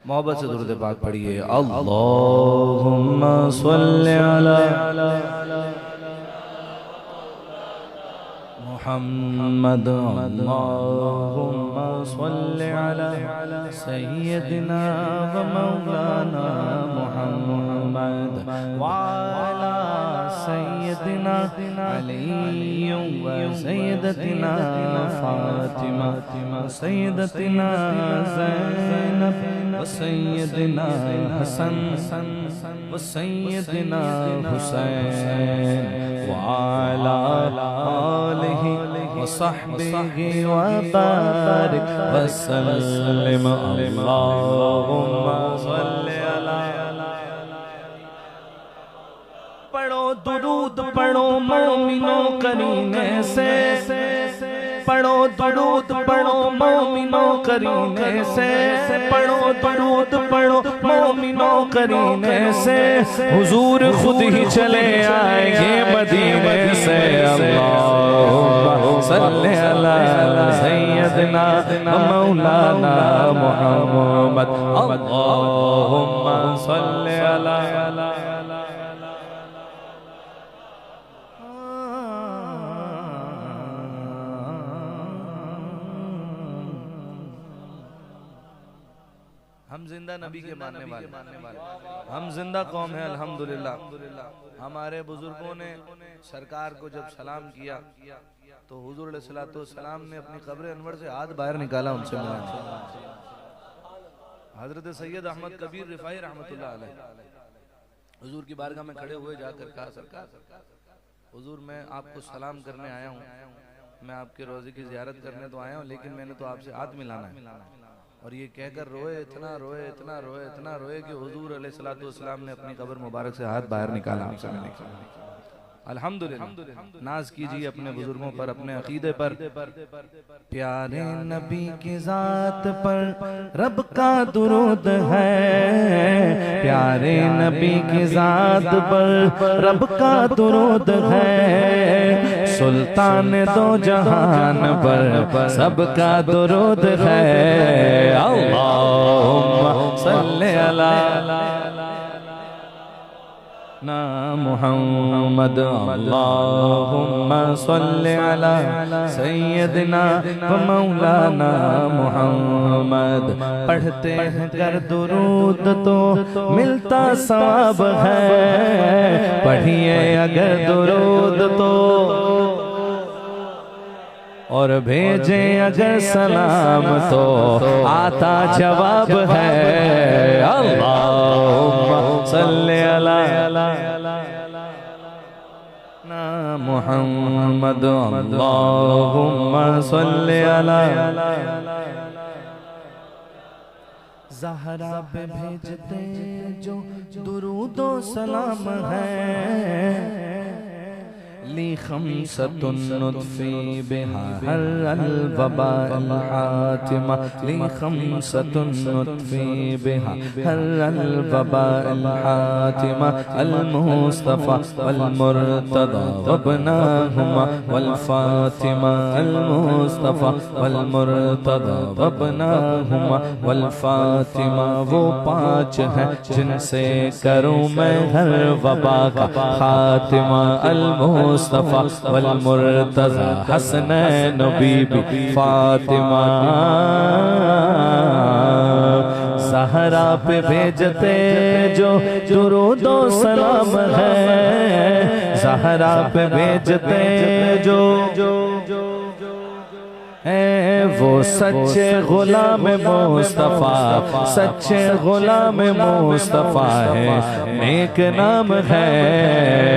मोहब्बत से दुरूद पाक पढ़िए। अल्लाहुम्मा सल्लि अला मुहम्मद, अल्लाहुम्मा सल्लि अला सय्यदिना व मौलाना मुहम्मद व अला सय्यदिना अली व सय्यदतिना फातिमा सय्यदतिना ज़ैनब व सय्यदिना हसन व सय्यदिना हुसैन व अला आलिहि व सहबिहि व बारिक व सल्लिम। अल्लाहुम्मा सल्लि अला। पढ़ो दुरूद पढ़ो मोमिनो करीने से, पढ़ो दुरूद पढ़ो मोमिनो करीने से, पढ़ो दुरूद पढ़ो मोमिनो करीने से, हुजूर खुद ही चले आएंगे मदीने से। अल्लाहुम्मा सल्लि अला सय्यदना मौलाना मुहम्मद, अल्लाहुम्मा सल्लि अला। हम जिंदा नबी के मानने वाले, हम जिंदा कौम है अल्हम्दुलिल्लाह। हमारे बुजुर्गों ने सरकार को जब सलाम किया तो हुजूर अलैहिस्सलाम ने अपनी कब्र अनवर से हाथ बाहर निकाला उनसे मिलाने। हजरत सैयद अहमद कबीर रिफाई रहमतुल्लाह अलैह हुजूर की बारगाह में खड़े हुए जाकर कहा, सरकार हुजूर मैं आपको सलाम करने आया हूँ, मैं आपके रोज़े की ज़ियारत करने तो आया हूँ, लेकिन मैंने तो आपसे हाथ मिलाना है। और ये कहकर रोए, इतना रोए, इतना रोए, इतना रोए कि हुजूर अलैहिस्सलाम ने अपनी कब्र मुबारक से हाथ बाहर निकाला। अल्हम्दुलिल्लाह, नाज कीजिए अपने बुजुर्गों पर, अपने अकीदे पर। प्यारे नबी की जात पर रब का दुरूद है, प्यारे नबी की जात पर रब का दुरूद है, सुल्तान दो जहान पर सबका दुरूद है। अल्लाहुम्मा सल्लि अला ना मुहम्मद, अल्लाहुम्मा सल्लि अला सय्यदना व मौलाना मुहम्मद। पढ़ते हैं कर दुरूद तो मिलता सवाब है, पढ़िए अगर दुरूद तो और भेजे अगर सलाम तो आता जवाब है। अल्लाहुम्मा सल्लि अला ना मुहम्मद, अल्लाहुम्मा सल्लि अला। ज़हरा पे भेजते जो दुरूदो सलाम है, ली खम्सतुन नुत्फी बिहा हर अल-वबा अल-हातिमा, ली खम्सतुन नुत्फी बिहा हर अल-वबा अल-हातिमा, अल-मुस्तफ़ा वल-मुर्तज़ा वब्नाहुमा वल-फातिमा, अल-मुस्तफ़ा वल-मुर्तज़ा वब्नाहुमा वल-फातिमा। वो पाँच हैं जिनसे करूँ मैं हर वबा का खातिमा, अल-मुस्तफ़ा वल-मुर्तज़ा हसनैन बीबी फातिमा। ज़हरा पे भेजते जो दुरूदो सलाम है, ज़हरा पे भेजते जो है वो सच्चे गुलाम मुस्तफ़ा, सच्चे गुलाम मुस्तफ़ा है, नेक नाम है।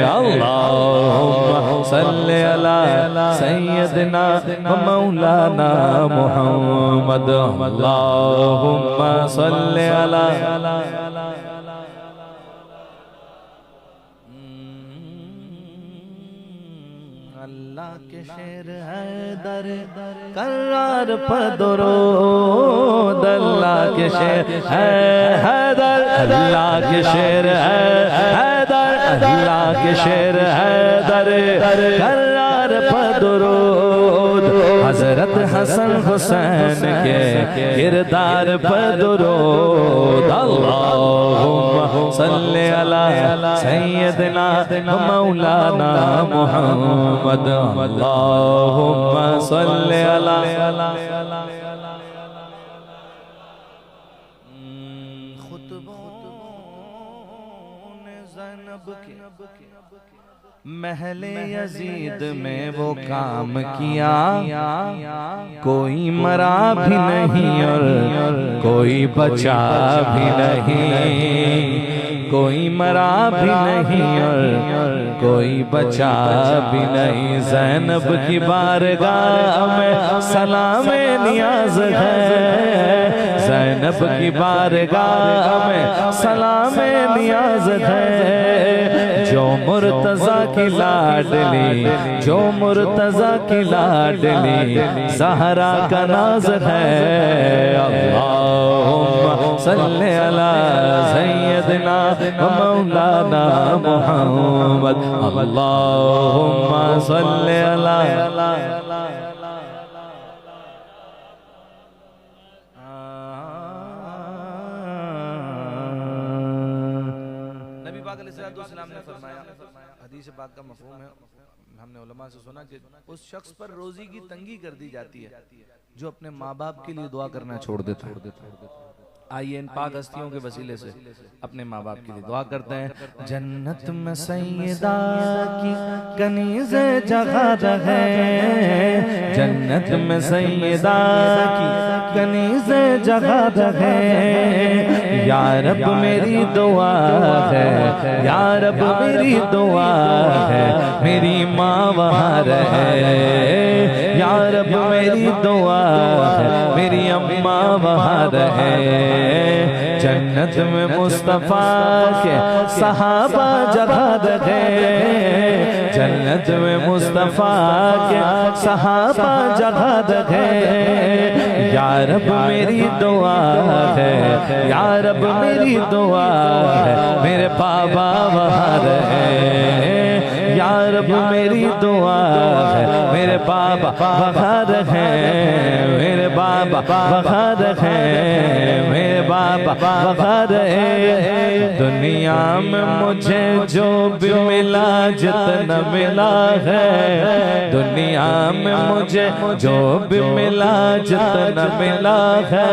अल्लाहुम्मा सल्लि अला सय्यदना व मौलाना मुहम्मद, अल्लाहुम्मा सल्लि अला। अल्लाह के शेर हैदर करार पर दुरूद, अल्लाह के शेर है हैदर, अल्लाह के शेर है हैदर, अल्लाह के शेर हैदर करार पर दुरूद। हजरत हसन हुसैन के किरदार पर दुरूद, सल्ले अला सय्यदना मौलाना मुहम्मद अल्लाहुम्मा सल्ले अला महले यजीद में वो काम किया, कोई मरा भी नहीं और कोई बचा भी नहीं, कोई मरा भी नहीं और कोई बचा भी नहीं। ज़ैनब की बारगाह में सलामे नियाज है, ज़ैनब की बारगाह में सलामे नियाज है। जो मुर्तज़ा की लाडली, जो मुर्तज़ा की लाडली ज़हरा का नाज है। अल्लाहुम्मा सल्ले अला सय्यदना मौलाना मुहम्मद अल्लाहुम्मा सल्ले अला। सलाम ने फरमाया, हदीस पाक का मफ़हूम है, हमने उलमा से सुना कि उस शख्स पर रोजी की तंगी कर दी जाती है जो अपने माँ बाप के लिए दुआ करना छोड़ देता है। आइए इन पाक हस्तियों के वसीले से अपने माँ बाप के लिए दुआ करते हैं। जन्नत में सैयदा की कनीज़े जगह रहे, जन्नत में सैयदा की कनीज़े जगह रहे। या रब मेरी दुआ है, या रब मेरी दुआ है, मेरी माँ वहाँ रहे। या रब मेरी दुआ है, मेरी अम्मा वहाँ रहे। जन्नत में मुस्तफा के सहाबा जगह रहे, जन्नत में मुस्तफा के सहाबा जगह रहे। या रब मेरी दुआ है, या रब मेरी दुआ है, मेरे बाबा वहाँ रहे। या रब मेरी दुआ है, मेरे बाबा वहाँ रहे, मेरे बाबा वहाँ रहे, मेरे बाबा वहाँ रहे। दुनिया में मुझे जो भी मिला जितना मिला है, दुनिया में मुझे जो भी मिला जितना मिला है,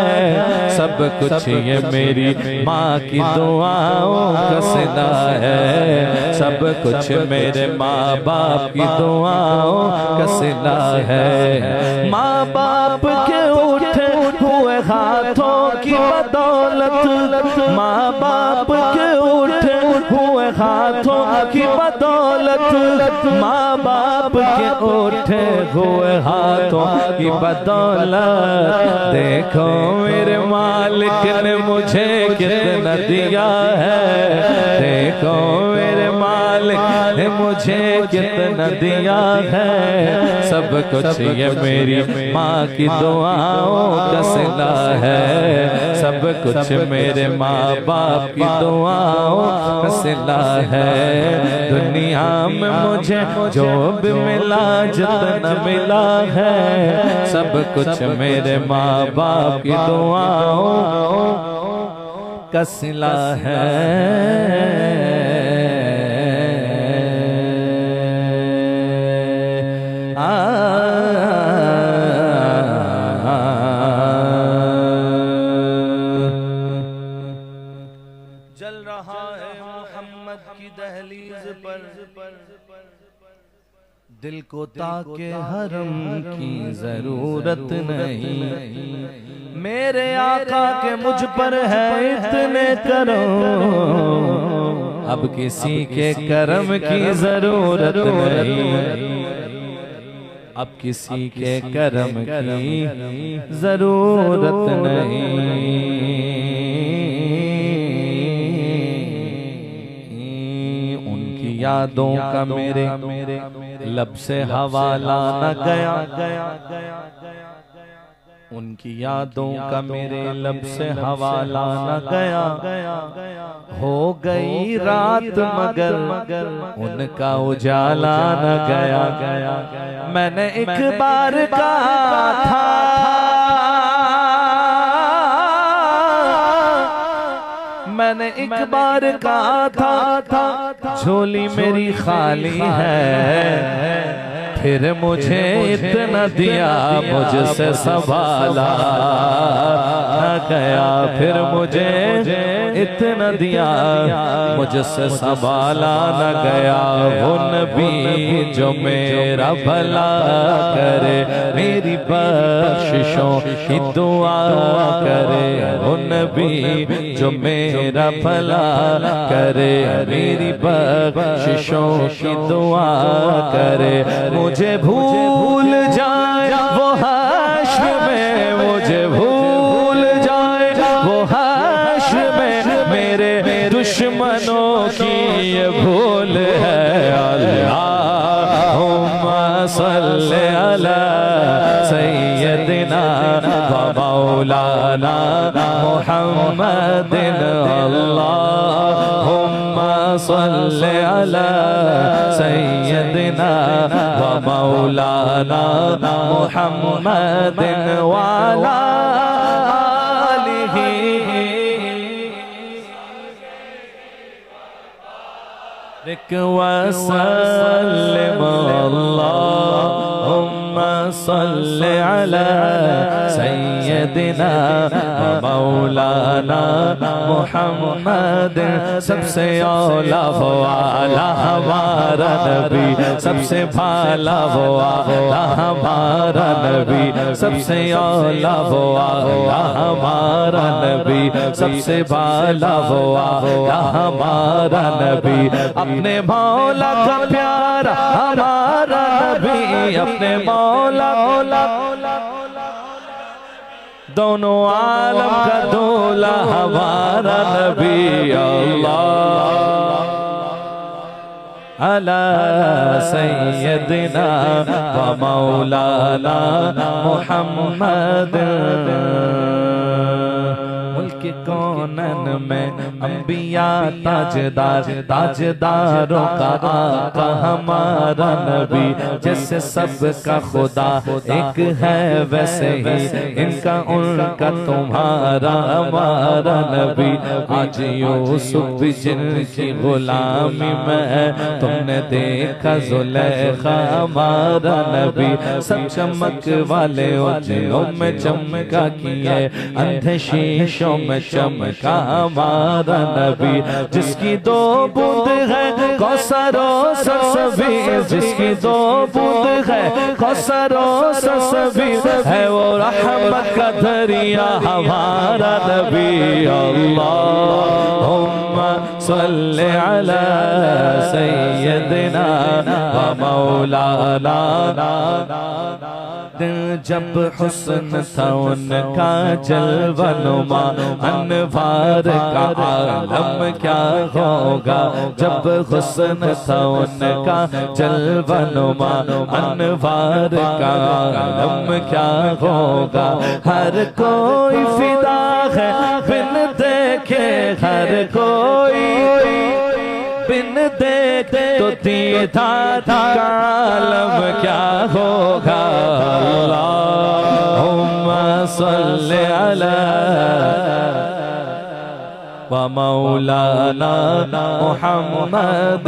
सब कुछ ये मेरी माँ की दुआओं का सिला है। सब कुछ मेरे माँ बाप की दुआओं का सिला है। माँ बाप के उठे हुए हाथों की बदौलत, माँ बाप के उठे हुए हाथों की बदौलत, माँ बाप के उठे हुए हाथों की बदौलत। देखो मेरे मालिक ने मुझे कितना दिया है, देखो मेरे मालिक ने मुझे कितना दिया है। सब कुछ ये मेरी माँ की दुआओं का सिला है। सब कुछ मेरे माँ बाप की दुआओं का सिला है। दुनिया में मुझे जो भी मिला जितना मिला है, सब कुछ मेरे माँ बाप की दुआओं का सिला है। जल रहा है मोहम्मद की दहलीज पर, दिल को ताके हरम की जरूरत नहीं। मेरे आका के मुझ पर है इतने करो, अब किसी के करम की जरूरत नहीं। अब किसी के करम की जरूरत नहीं। उनकी यादों का मेरे लब से हवाला न गया, उनकी यादों का मेरे लब से हवाला न गया। हो गई रात मगर उनका उजाला न गया। मैंने एक बार कहा था, मैंने एक बार कहा था झोली मेरी खाली है, फिर मुझे इतना दिया मुझसे संभाला न गया, फिर मुझे इतना दिया मुझसे संभाला न गया। वो नबी जो मेरा भला करे, मेरी बख्शिशों की दुआ करे, वो नबी जो मेरा भला करे, मेरी बख्शिशों की दुआ करे। मुझे भूल जाए वो हाश्र में, मुझे भूल जाए वो हाश्र में, मेरे दुश्मनों की ये भूल है। अल्लाहुम्मा सल्ली अला सय्यदिना व मौलाना मुहम्मदिन। अल्लाहुम्मा सल्ली अला सय्यदिना व मौलाना मुहम्मदिन व अला आलिहि वसल्लिम। अल्लाहुम्मा सल्ली अला सय्यदिना व मौलाना मुहम्मद। सबसे औला वो आला हमारा नबी, सबसे भाला वो आला हमारा नबी, सबसे औला वो आला हमारा नबी, सबसे भाला वो आला हमारा नबी। अपने मौला का प्यारा हमारा नबी, अपने मौला दोनों आलम का दूल्हा हमारा नबी। अल्लाह अला सय्यदिना व मौलाना मुहम्मद। मुल्क कौनन में अंबिया ताजदार, ताजदारों का आका हमारा नबी। जैसे सबका खुदा एक है वैसे ही इनका उनका तुम्हारा हमारा नबी। आज यूसुफ भी जिनकी गुलामी में, तुमने देखा जुलेखा हमारा नबी। सब चमक वाले उजलों में चमका किए, अंधे शीशों में चमका हमारा नबी। जिसकी दो बूंद है कौसरो ससबी, जिसकी दो बूंद है कौसरो ससबी, है वो रहमत का दरिया हमारा नबी। अल्लाहुम्मा सल्ली अला सय्यदिना व मौलाना। जब हुस्न था उनका जलवनुमा, अनवार का आलम क्या होगा। जब हुस्न था उनका जलवनुमा, अनवार का आलम क्या होगा। हर कोई फिदा है बिन देखे, हर कोई बिन देखे तो दीदार का आलम क्या होगा। अल्लाहुम्मा सल्ली अला व मौलाना मुहम्मद।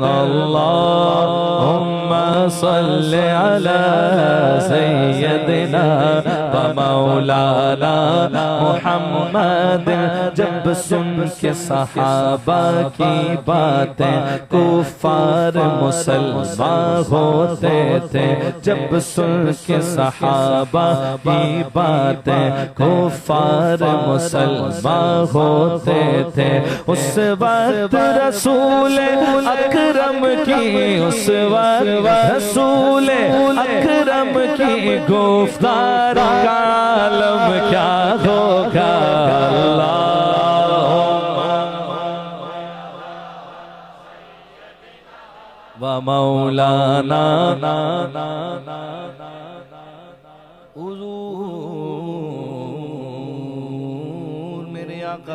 अल्लाहुम्मा सल्ली अला सय्यदिना व मौलाना मुहम्मद। जब सुन के सहाबा की बातें कुफार मुसलमान होते थे, जब सुन के सहाबा की बातें कुफार मुसलमान होते थे। उस वक्त रसूल अकरम की, उस वक्त रसूल अकरम की गुफ्तार का आलम क्या होगा। व मौलाना हुजूर मेरे आका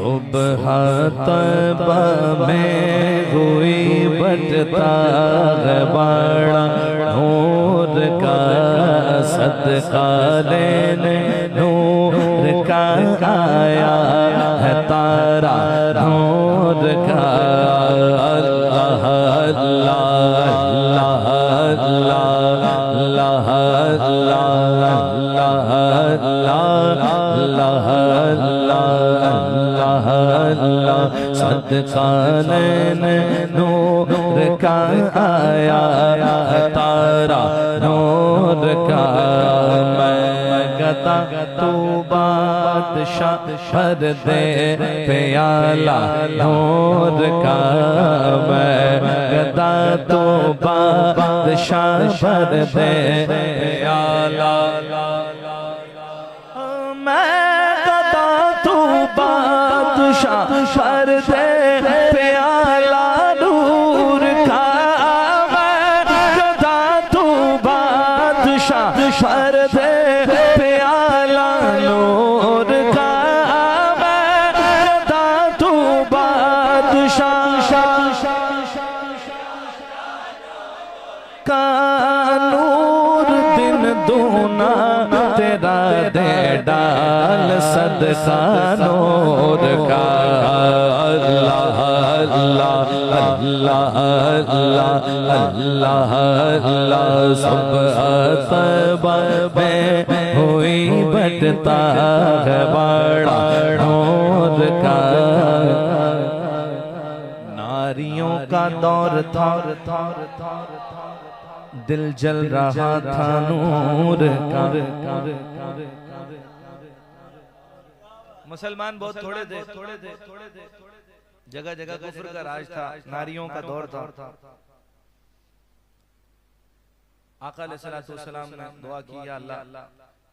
सुबह तौबा में हुई बटता है बड़ा नूर का सदका लेने नूर का आया है तारा नूर का। अल्लाह अल्लाह अल्लाह अल्लाह अल्लाह अल्लाह अल्लाह अल्लाह अल्लाह सदका लेने नूर का आया तारा नूर का। मैं गता तू बादशाह भर दे प्याला नूर का। मैं गता तू बादशाह भर दे प्याला। बादशाह भर दे प्याला नूर का। मैं गदा तू बादशाह भर दे प्याला नूर का। मैं गदा तू बादशाह का नूर दिन दूना तेरा दे डाल सदका नूर का। अल्लाह अल्लाह अल्लाह अल्लाह अल्लाह अल्लाह सुबह तौबा में हुई बटता है बड़ा नूर का। नारियों का दौर था दिल जल रहा था नूर का। मुसलमान बहुत थोड़े थे, जगह जगह कुफ्र का राज था, नारियों का दौर था। आका अलैहिस्सलातु वस्सलाम ने दुआ की, या अल्लाह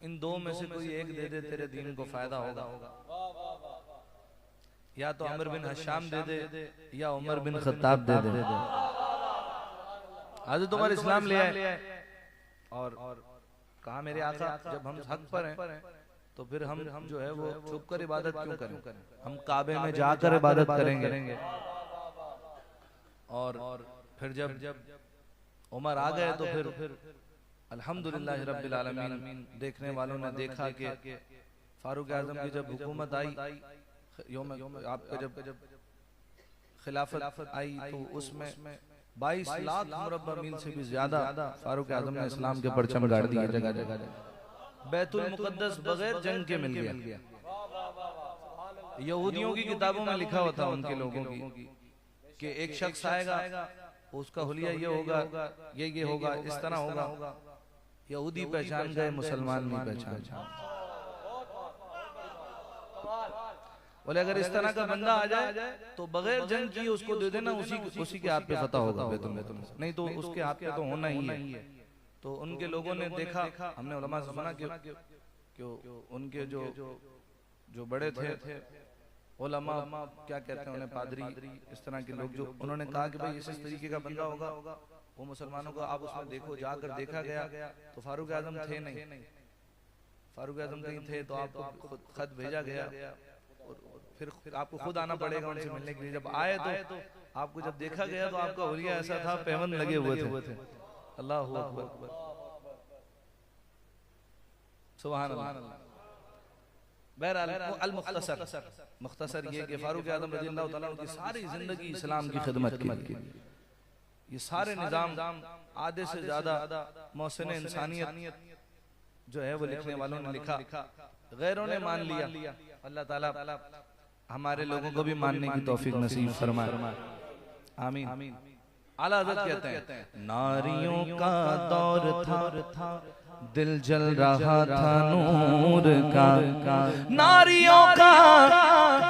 इन दो में से कोई एक दे दे, तेरे दीन को फायदा होगा। या तो अमर बिन हशाम दे दे या उमर बिन खत्ताब दे दे। आज तुम्हारे इस्लाम ले आए और कहा मेरे आका जब हम हक पर हैं तो फिर हम जो है वो छुप कर इबादत क्यों करें, हम काबे में जाकर इबादत करेंगे। और फिर जब उमर आ गए तो फिर अल्हम्दुलिल्लाह रब्बिल आलमीन देखने वालों ने देखा कि फारूक आजम की जब हुकूमत आई, आपका जब खिलाफत आई तो उसमें 22 लाख मुरब्बा मील से भी ज्यादा फारूक आजम ने इस्लाम के परचम गाड़ दिए जगह जगह। बैतुल मुकद्दस बगैर जंग के मिल गया। यहूदियों की किताबों में लिखा हुआ था उनके लोगों की कि एक शख्स आएगा, उसका हुलिया ये होगा, ये होगा, इस तरह होगा। यहूदी पहचान गए, मुसलमान नहीं पहचान। बोले अगर इस तरह का बंदा आ जाए तो बगैर जंग किए उसको दे देना, उसी के हाथ पे फतह होगा, नहीं तो उसके हाथ पे तो होना ही है। तो उनके लोगों ने देखा, हमने उलमा से सुना कि उनके जो बड़े थे उलमा, क्या कहते हैं उन्हें, पादरी, इस तरह के लोग, जो उन्होंने कहा कि भाई इस तरीके का बंदा होगा वो मुसलमानों को आप उसमें देखो। जाकर देखा गया तो फारूक आजम थे नहीं। फारूक आजम कहीं थे तो आपको खत भेजा गया, फिर आपको खुद आना पड़ेगा उनसे मिलने के लिए। जब आए तो आपको जब देखा गया तो आपका हुलिया ऐसा था, पैबंद लगे हुए थे। अल्लाहु अकबर, सुभान अल्लाह। बहरहाल अल मुख्तसर ये कि फारूक आजम रज़ियल्लाहु ताला की सारी जिंदगी इस्लाम की खिदमत की। ये सारे निजाम आधे से ज्यादा मौसम इंसानियत जो है वो लिखने वालों ने लिखा, गैरों ने मान लिया। अल्लाह ताला हमारे लोगों को भी मानने की तौफीक नसीब फरमाए, आमीन। आला हज़रत कहते हैं नारियों का दौर था दिल जल रहा था नूर का। नारियों का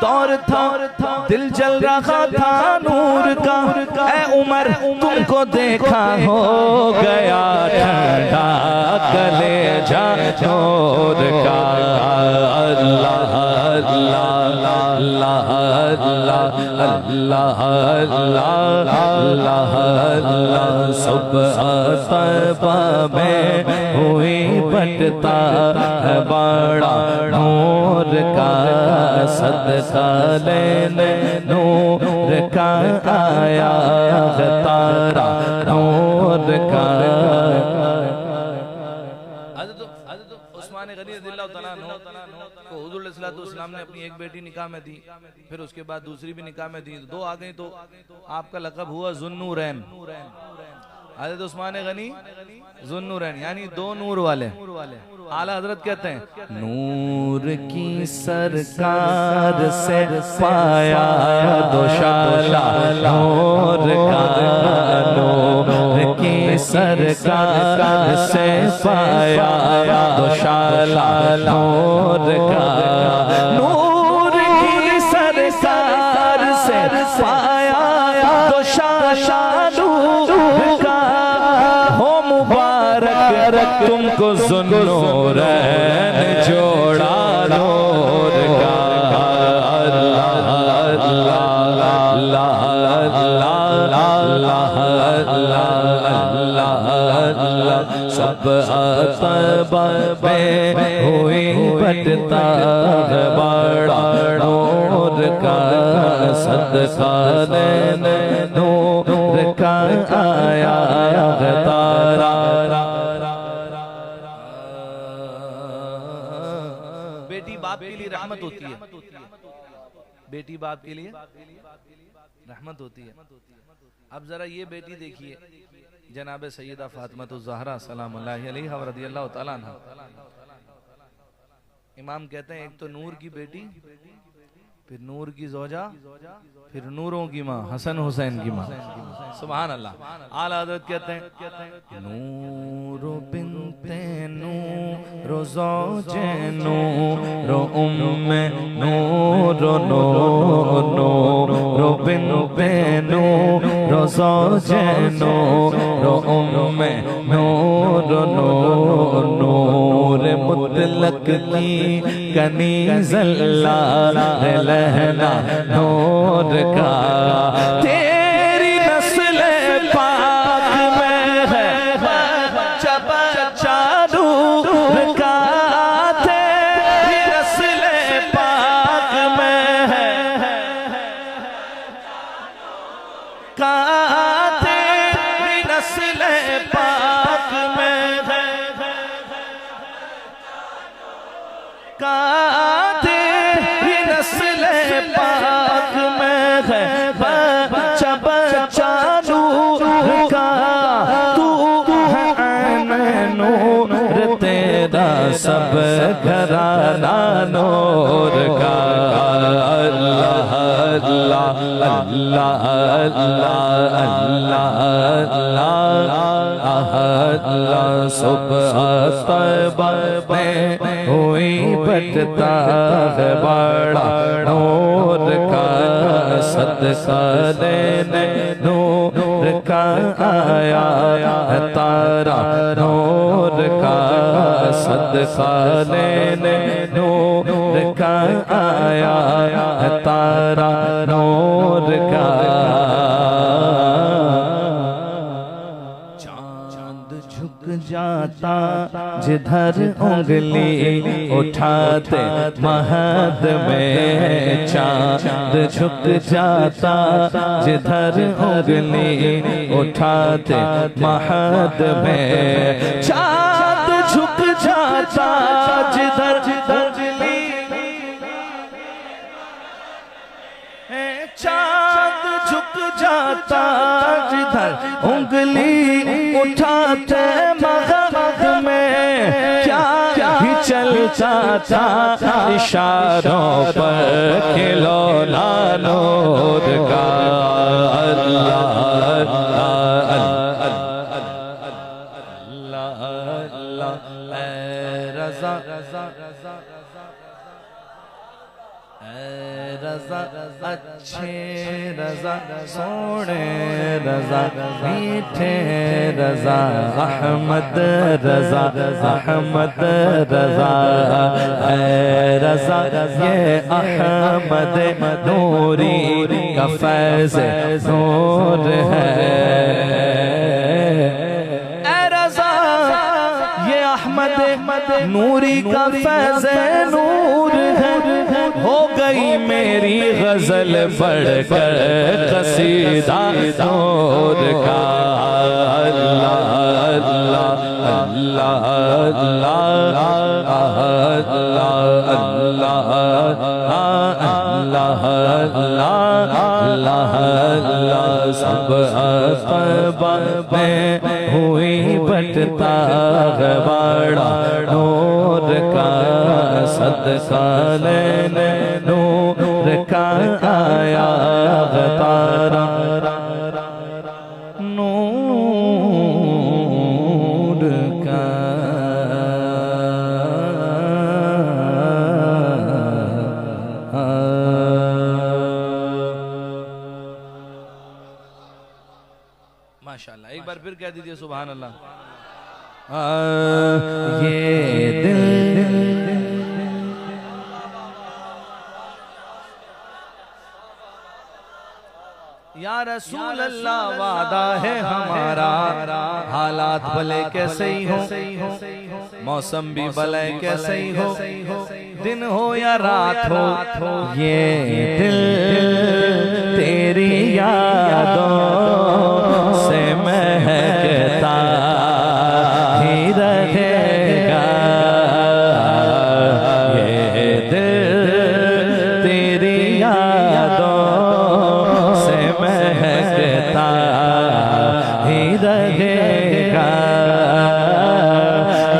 दौर था दिल जल रहा था नूर का। ऐ उमर तुमको देखा हो गया ठंडा कलेजा नूर का। अल्लाह अल्लाह अल्लाह अल्लाह अल्लाह अल्लाह अल्लाह अल्लाह सुबह तौबा में हुई बटता है बड़ा नूर का सदका लेने नूर का आया तारा नूर का। उस्मान गनी रज़ियल्लाहु तआला अन्हु को हुज़ूर सल्लल्लाहु ने अपनी एक बेटी निकाह में दी, फिर उसके बाद दूसरी भी निकाह में दी, दो आ गई, तो आपका लक़ब हुआ ज़ुन्नूरैन। हज़रत उस्मान गनी ज़ुन्नूरैन यानी दो नूर वाले। आला हज़रत कहते हैं नूर की सरकार से पाया दोशाला नूर का, नूर की सरकार से पाया दोशाला नूर का, नूर की सरकार से पाया दोशाला नूर का। हो मुबारक तुमको ज़ुन्नूरैन जोड़ा नूर का। अल्लाह अल्लाह अल्लाह अल्लाह अल्लाह सब असबाब में हुई बटता है बड़ा नूर का सदका लेने नूर का आया तारा। बेटी बाप के लिए रहमत होती है, बेटी बाप के लिए रहमत होती है। अब जरा ये बेटी देखिए जनाब सैयदा फातिमा ज़हरा सलामुल्लाहि अलैहा व रज़ियल्लाहु तआला अन्हा। इमाम कहते हैं एक तो नूर की बेटी, फिर नूर की ज़ौजा, फिर नूरों की माँ हसन हुसैन की माँ। सुभान अल्लाह। आला हज़रत कहते हैं नूर बिन्ते नूर ज़ौजे नूर उम्मे नूर नूर नूर बिन्ते नूर ज़ौजे नूर उम्मे नूर नूर नूर मुतलक की कनीज़ अल्लाह लहना नूर का। तेरी नस्ल पाक में है बच्चा बच्चा नूर का, तेरी नस्ल पाक में है का, तेरी नस्ल पाक में है का, तेरी नस्ल पाक में है बच्चा बच्चा नूर का। तू है नूर तेरा सब घराना नूर का। अल्लाह अल्लाह अल्लाह अल्लाह अल्लाह अल्लाह सुबह तौबा में हुई बटता है बड़ा नूर का सदका लेने नूर का आया तारा नूर का सदका लेने नूर का आया तारा नूर का। जाता जिधर उंगली उठाते महद में चांद झुक जाता, जिधर उंगली उठाते महद में चांद झुक जाता, जिधर उंगली चांद झुक जाता, जिधर उंगली उठाते महद में क्या ही चलता था इशारों पर खिलौना नूर का। अल्लाह अल्लाह अल्लाह अल्लाह रज़ा रज़ा अच्छे रज़ा सोने रज़ा मीठे रज़ा अहमद रज़ा अहमद रज़ा रज़ा ये अहमद नूरी का फैज़ नूर है। रज़ा ये नूरी का फैज़ नूर है, हो गई मेरी गजल बढ़कर कसीदा नूर का। अल्लाह अल्लाह अल्लाह अल्लाह अल्लाह अल्लाह अल्लाह अल्लाह सब असबाब में हुई बटता गवाड़ा नूर का सदका लेने नूर का आया तारा नूर का। माशाअल्लाह, एक बार फिर कह दीजिए सुभान अल्लाह। ये दिल या रसूल अल्लाह वादा है हमारा, हालात भले कैसे ही हो, मौसम भी भले कैसे ही हो, दिन हो या रात हो, ये दिल तेरी यादों से महकता ही रहेगा। ये दिल तेरी यादों से महकता ही रहेगा।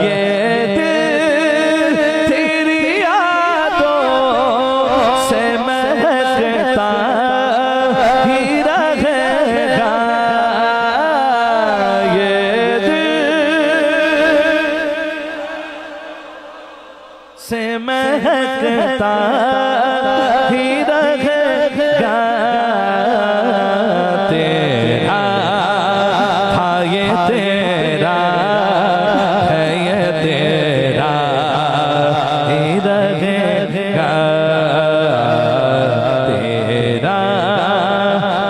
ये दिल तेरी यादों से महकता ही रहेगा। ये दिल से महकता ही रहेगा। तेरा था ये तेरा है, ये तेरा ही रहेगा। तेरा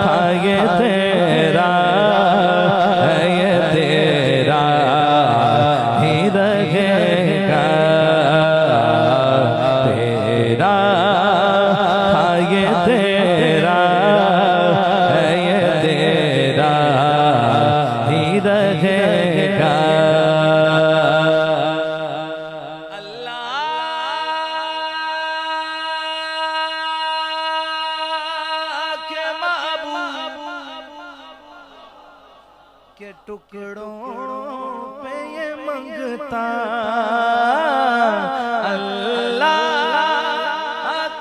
था ये तेरा है, ये तेरा ही रहेगा। तेरा था ये तेरा है, ये तेरा ही रहेगा। अल्लाह के महबूब के टुकड़ों पे ये मंगता, अल्लाह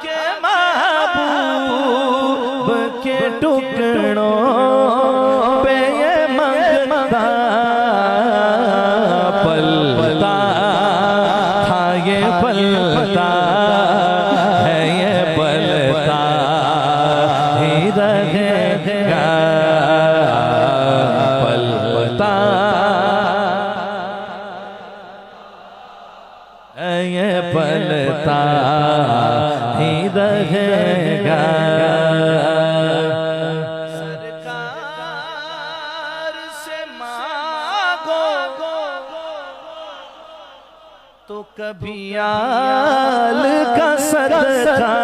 के महबूब के टुकड़ों पे ये मंगता। पलता था ये पलता है, ये पलता ही रहेगा। पलता ये पलता ही रहेगा। सरकार से मांगो तो कभी आल का सदका,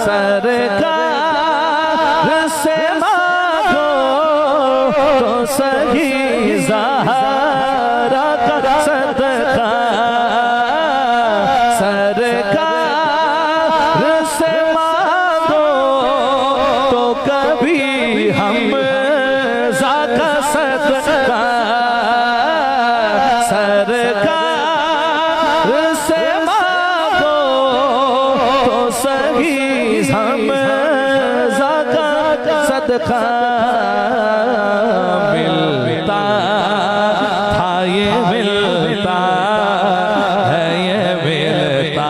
सरकार से मांगो तो सही ज़हरा का सदका। सरकार से मांगो तो कभी हम ज़ाका सदका। सरकार से मांगो तो सही हम ज़ाका सदका। मिलता था ये मिलता है, ये मिलता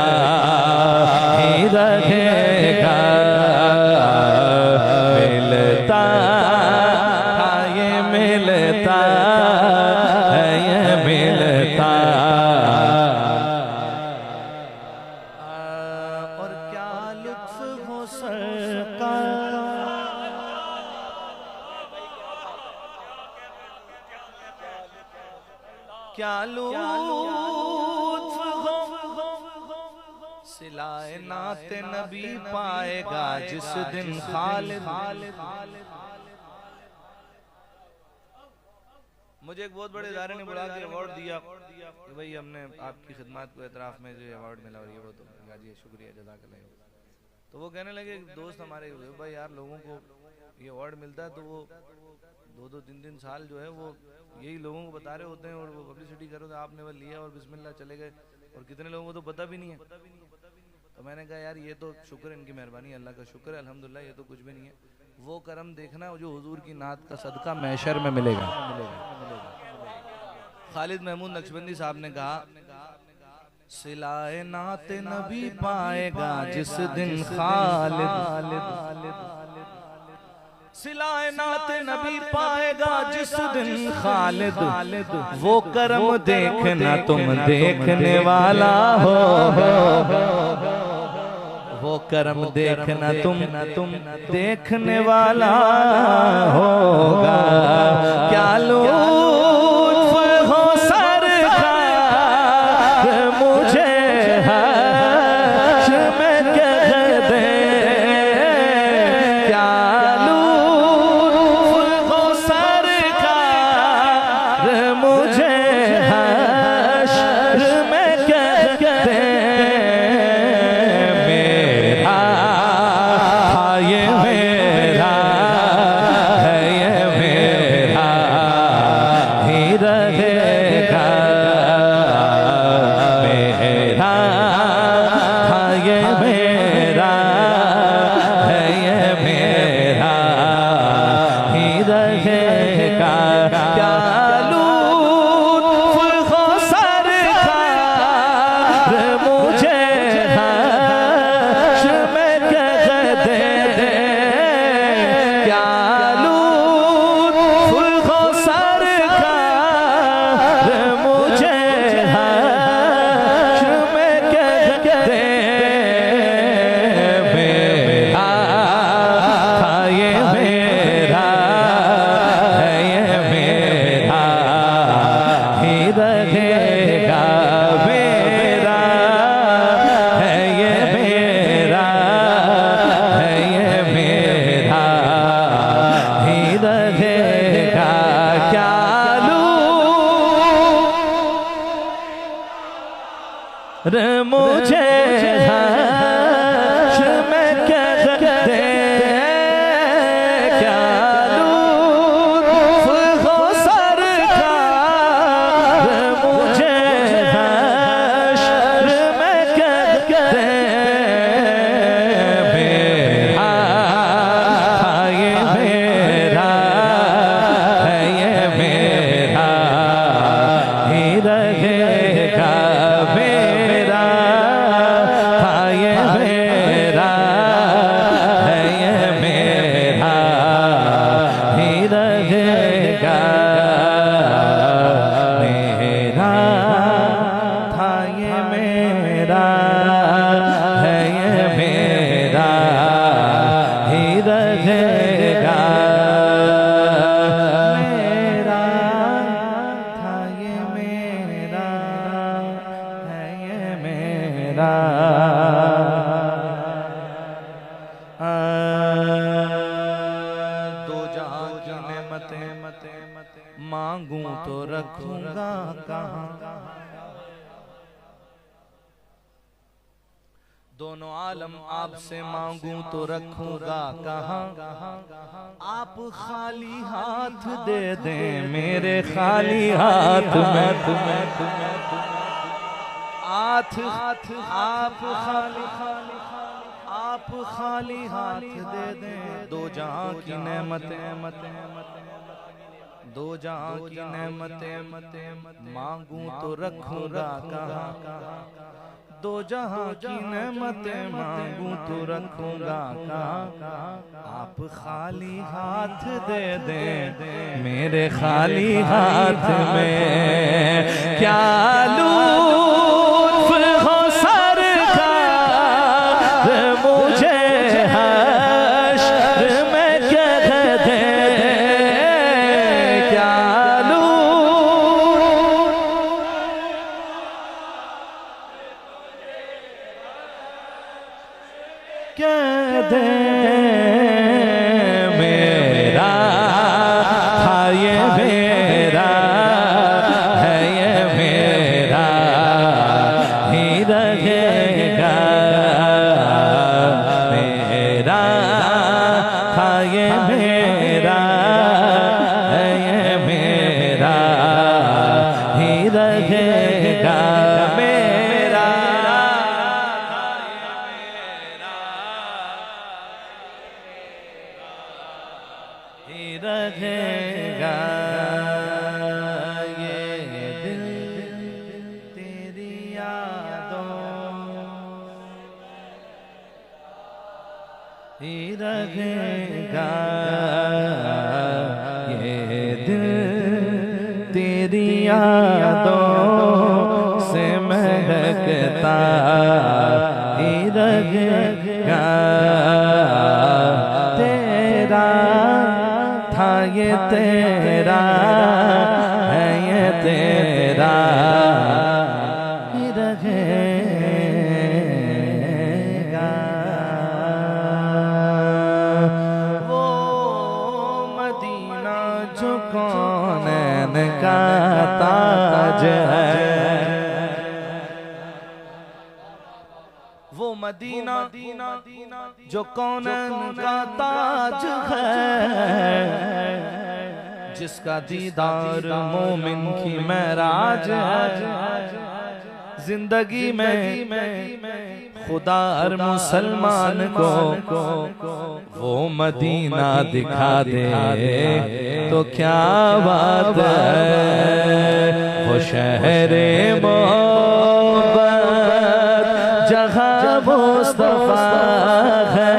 ही रहेगा। मिलता था ये मिलता है, ये मिलता। और क्या लुत्फ हो सरकार, क्या लुत्फ सिलाए नाते नबी पाएगा जिस दिन खालिद। मुझे एक बहुत बड़े इदारे ने बुला के अवार्ड दिया कि भाई हमने आपकी खिदमत को एतराफ़ में जो अवार्ड मिला और ये वो, तो जी शुक्रिया जज़ाकल्लाह। तो वो कहने लगे, दोस्त हमारे हुए भाई यार, लोगों को ये अवार्ड मिलता है तो वो 2-2 3-3 साल जो है वो यही लोगों को बता रहे होते हैं और वो पब्लिसिटी कर रहे होते हैं, आपने वो लिया और बिस्मिल्लाह चले गए, और कितने लोगों को तो पता भी नहीं है। तो मैंने कहा यार ये तो शुक्र, इनकी मेहरबानी, अल्लाह का शुक्र है, अल्हम्दुलिल्लाह, ये तो कुछ भी नहीं है। वो करम देखना जो हुजूर की नात का सदका महशर में मिलेगा। खालिद महमूद नक्शबंदी साहब ने कहा, सिलाए नाते नबी पाएगा जिस दिन खालिद, सिलाए नाते नबी पाएगा जिस दिन खालिद, वो करम देखना तुम देखने वाला हो, वो करम देखना तुम देखने वाला होगा। क्या लुत्फ हो सरकार मुझे हश्र में कह दे, क्या लुत्फ हो सरकार मुझे हश्र में कह दे। मुझे हश्र में कह दे, क्या लुत्फ हो सरकार मुझे हश्र में कह दे। मेरा ये मेरा है, ये मेरा ही रहेगा। मांगूं तो रखूंगा कहाँ, दोनों आलम आपसे मांगूं तो रखूंगा कहाँ। आप खाली हाथ दे दें मेरे खाली हाथ में, आप खाली हाथ दे दें। दो जहां की नेमतें, दो जहां की नेमतें मांगूं तो रखूंगा कहाँ। दो जहां की नेमतें मांगूं तो रखूंगा कहाँ। आप खाली हाथ दे दें मेरे खाली हाथ में, क्या लुत्फ हो सरकार मुझे हश्र में कह दे। रहेगा ये दिल तेरी यादों ही रहेगा ये दिल तेरी यादों से महकता ही रहेगा तेरा था ये तेरा है ये तेरा ही रहेगा वो मदीना जो कौनैन का ताज है वो मदीना जो कौनैन का ताज है जिसका दीदार मोमिन की महराज है जिंदगी में खुदा हर मुसलमान को वो मदीना दिखा दे तो क्या बात है वो शहरे जहाँ मुस्तफा है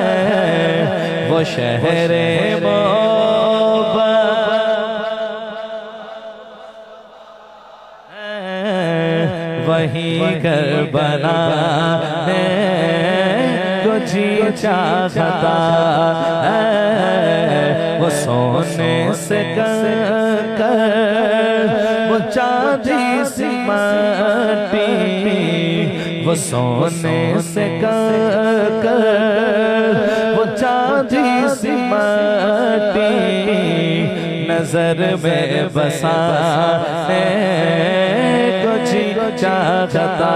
वो शहरे वहीं घर बना है को जी चाहता है वो सोने से कर वो चांदी सी माटी वो सोने से कर वो चांदी सी माटी नजर में बसा है कुछ चाहता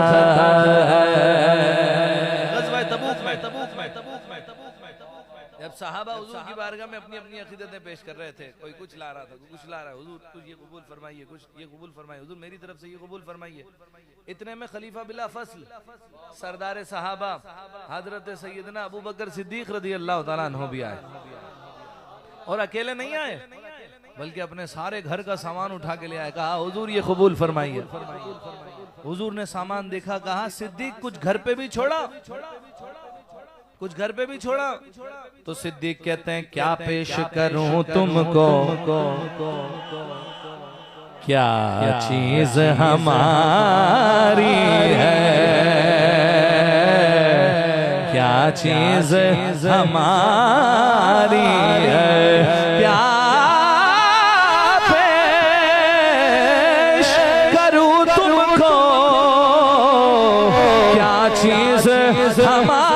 जब साहबा हुजूर की बारगाह में अपनी अपनी अकीदतें पेश कर रहे थे कोई कुछ ला रहा था कोई कुछ ला रहा है हुजूर कुछ ये कबूल फरमाइए कुछ ये कबूल फरमाइए हुजूर मेरी तरफ से ये कबूल फरमाइए इतने में खलीफा बिला फसल सरदार साहबा हजरत सैयदना अबू बकर सिद्दीक रज़ी अल्लाह तआला अन्हु भी आए और अकेले नहीं आए बल्कि अपने सारे घर का सामान उठा के ले आए कहा हुजूर ये कबूल फरमाइए हुजूर ने सामान देखा कहा सिद्दीक कुछ घर पे भी छोड़ा कुछ घर पे भी छोड़ा तो सिद्दीक कहते हैं क्या पेश करूं तुमको क्या चीज हमारी है क्या चीज हमारी है क्या पेश करूं तुमको क्या चीज हमारी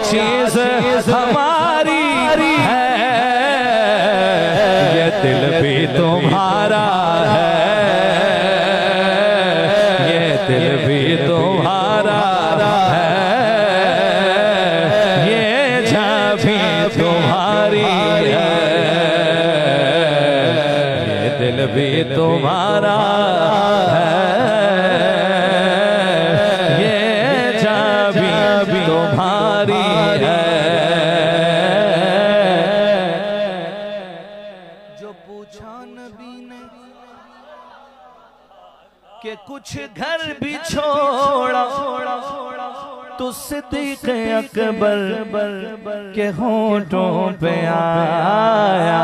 चीज हमारी है ये दिल भी तुम्हारा है ये दिल भी तुम्हारा है ये जहाँ भी तुम्हारी है ये दिल भी तुम्हारा है ये जहाँ भी तुम्हारी के कुछ घर भी छोड़ा तो सिद्दीक़ अकबर के होठों पे आया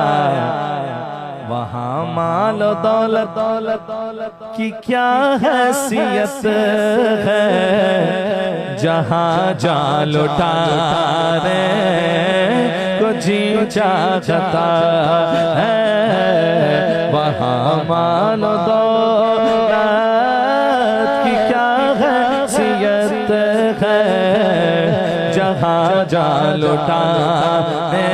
वहाँ माल दौलत की क्या हैसियत है जहाँ जा लुटाने को जी चाहता है वहाँ माल दौलत की क्या हैसियत है जहाँ जा लुटाने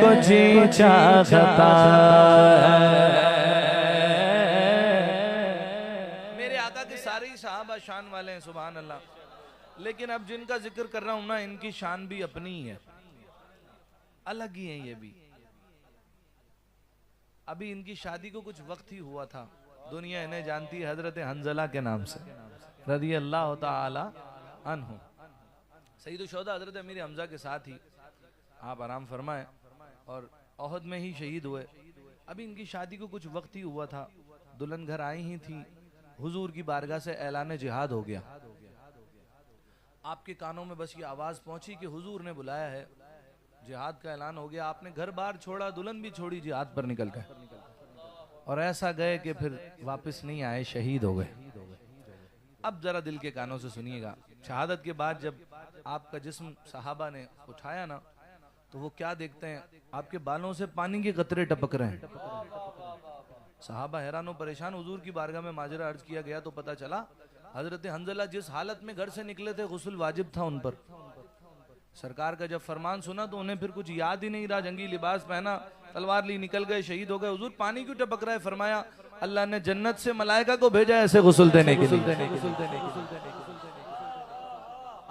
को जी चाहता मेरे आका के सारे ही सहाबा शान वाले हैं सुभान अल्लाह लेकिन अब जिनका जिक्र कर रहा हूं ना इनकी शान भी अपनी ही है अलग ही है ये भी अभी इनकी शादी को कुछ वक्त ही हुआ था, दुनिया इन्हें जानती है हजरत हंजला के नाम से रज़ी अल्लाह ताला अन्हु। सईद शुहदा हजरत अमीर हमजा के साथ ही आप आराम फरमाए और ओहद में ही शहीद हुए। अभी इनकी शादी को कुछ वक्त ही हुआ था, दुल्हन घर आई ही थी, हुजूर की बारगाह से ऐलान जिहाद हो गया। आपके कानों में बस ये आवाज पहुंची कि हुजूर ने बुलाया है, जिहाद का ऐलान हो गया। आपने घर बार छोड़ा, दुल्हन भी छोड़ी, जिहाद पर निकल गए और ऐसा गए कि फिर वापस नहीं आए, शहीद हो गए। अब जरा दिल के कानों से सुनिएगा, शहादत के बाद जब आपका जिस्म सहाबा ने उठाया ना, तो वो क्या देखते हैं, आपके बालों से पानी के कतरे टपक रहे हैं। सहाबा हैरान परेशान, हुजूर की बारगाह में माजरा अर्ज किया गया तो पता चला हजरत हंजला जिस हालत में घर से निकले थे गुस्ल वाजिब था उन पर। सरकार का जब फरमान सुना तो उन्हें फिर कुछ याद ही नहीं रहा, जंगी लिबास पहना, तलवार ली, निकल गए, शहीद हो गए। हुजूर पानी क्यों टपक रहा है? फरमाया अल्लाह ने जन्नत से मलाइका को भेजा ऐसे गुस्ल देने के लिए।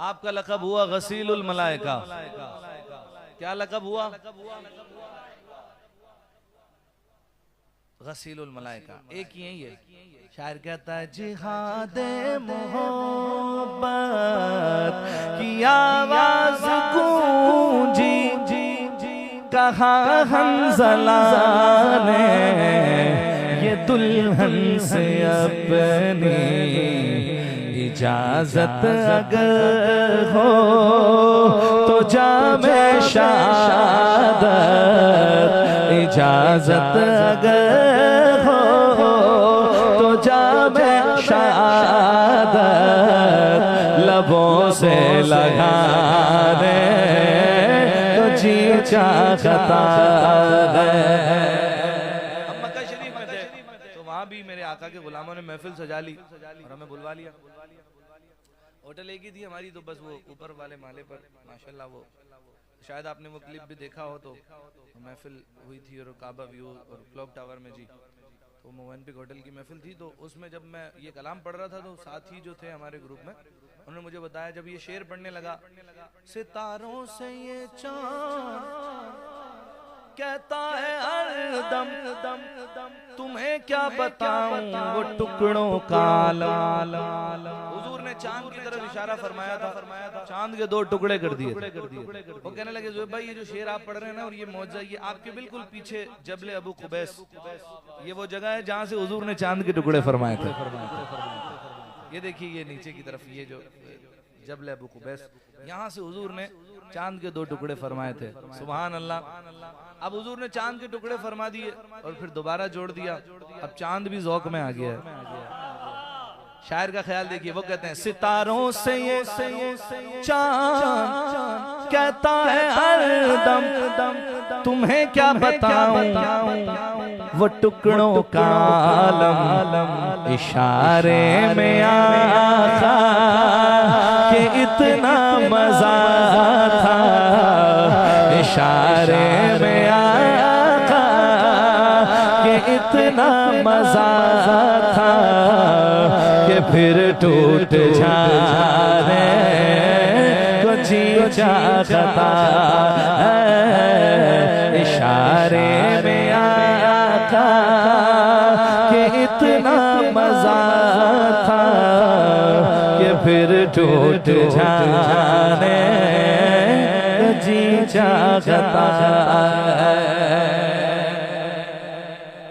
आपका लक़ब हुआ गसीलुल मलाइका। क्या लक़ब हुआ? गसीलुल मलाइका। एक ही है, शायर कहता है जिहादे मोहब्बत की आवाज गूंजी, कहा हंज़ला ने ये दुल्हन से अपनी इजाजत अगर हो तो जामे शहादत, इजाजत अगर हो तो जामे शहादत लबों से लगा दे तो जी चाहता है। मक्का शरीफ में थे तो वहां भी मेरे आका के गुलामों ने महफिल सजा ली और हमें बुलवा लिया। होटल एक ही थी हमारी, तो बस वो ऊपर वाले माले पर माशाल्लाह, वो शायद आपने वो क्लिप भी देखा हो, तो महफिल हुई थी और काबा व्यू और क्लॉक टावर में जी, तो मोहनपिक होटल की महफिल थी। तो उसमें जब मैं ये कलाम पढ़ रहा था तो साथी जो थे हमारे ग्रुप में उन्होंने मुझे बताया, जब ये शेर पढ़ने लगा, सितारों से ये चाँद कहता है हर दम तुम्हें क्या बताऊं वो टुकड़ों का आलम। हुजूर ने चांद की तरफ इशारा फरमाया था, चांद के दो टुकड़े कर दिए। वो कहने लगे ज़ुहैब भाई ये जो शेर आप पढ़ रहे हैं ना और ये मौजज़ा, ये आपके बिल्कुल पीछे जबले अबू कुबैस, ये वो जगह है जहाँ से हुजूर ने चांद के टुकड़े फरमाए थे। ये देखिए ये नीचे की तरफ ये जो जबले अबू कुबैस, यहाँ से हुजूर ने चांद के दो टुकड़े फरमाए थे। सुभान अल्लाह। अब हुजूर ने चांद के टुकड़े फरमा दिए और फिर दोबारा जोड़ दिया, अब चांद भी ज़ौक़ में आ गया है। शायर का ख्याल देखिए, वो कहते हैं सितारों से ये चांद कहता है हर दम तुम्हें क्या बताऊं वो टुकड़ों का आलम। इशारे में आका के इतना मजा था, इशारे में आका के इतना मजा था कि फिर टूट जाने को जी चाहता है। इशारे में आका के इतना मजा था कि फिर टूट जाने को जी चाहता है।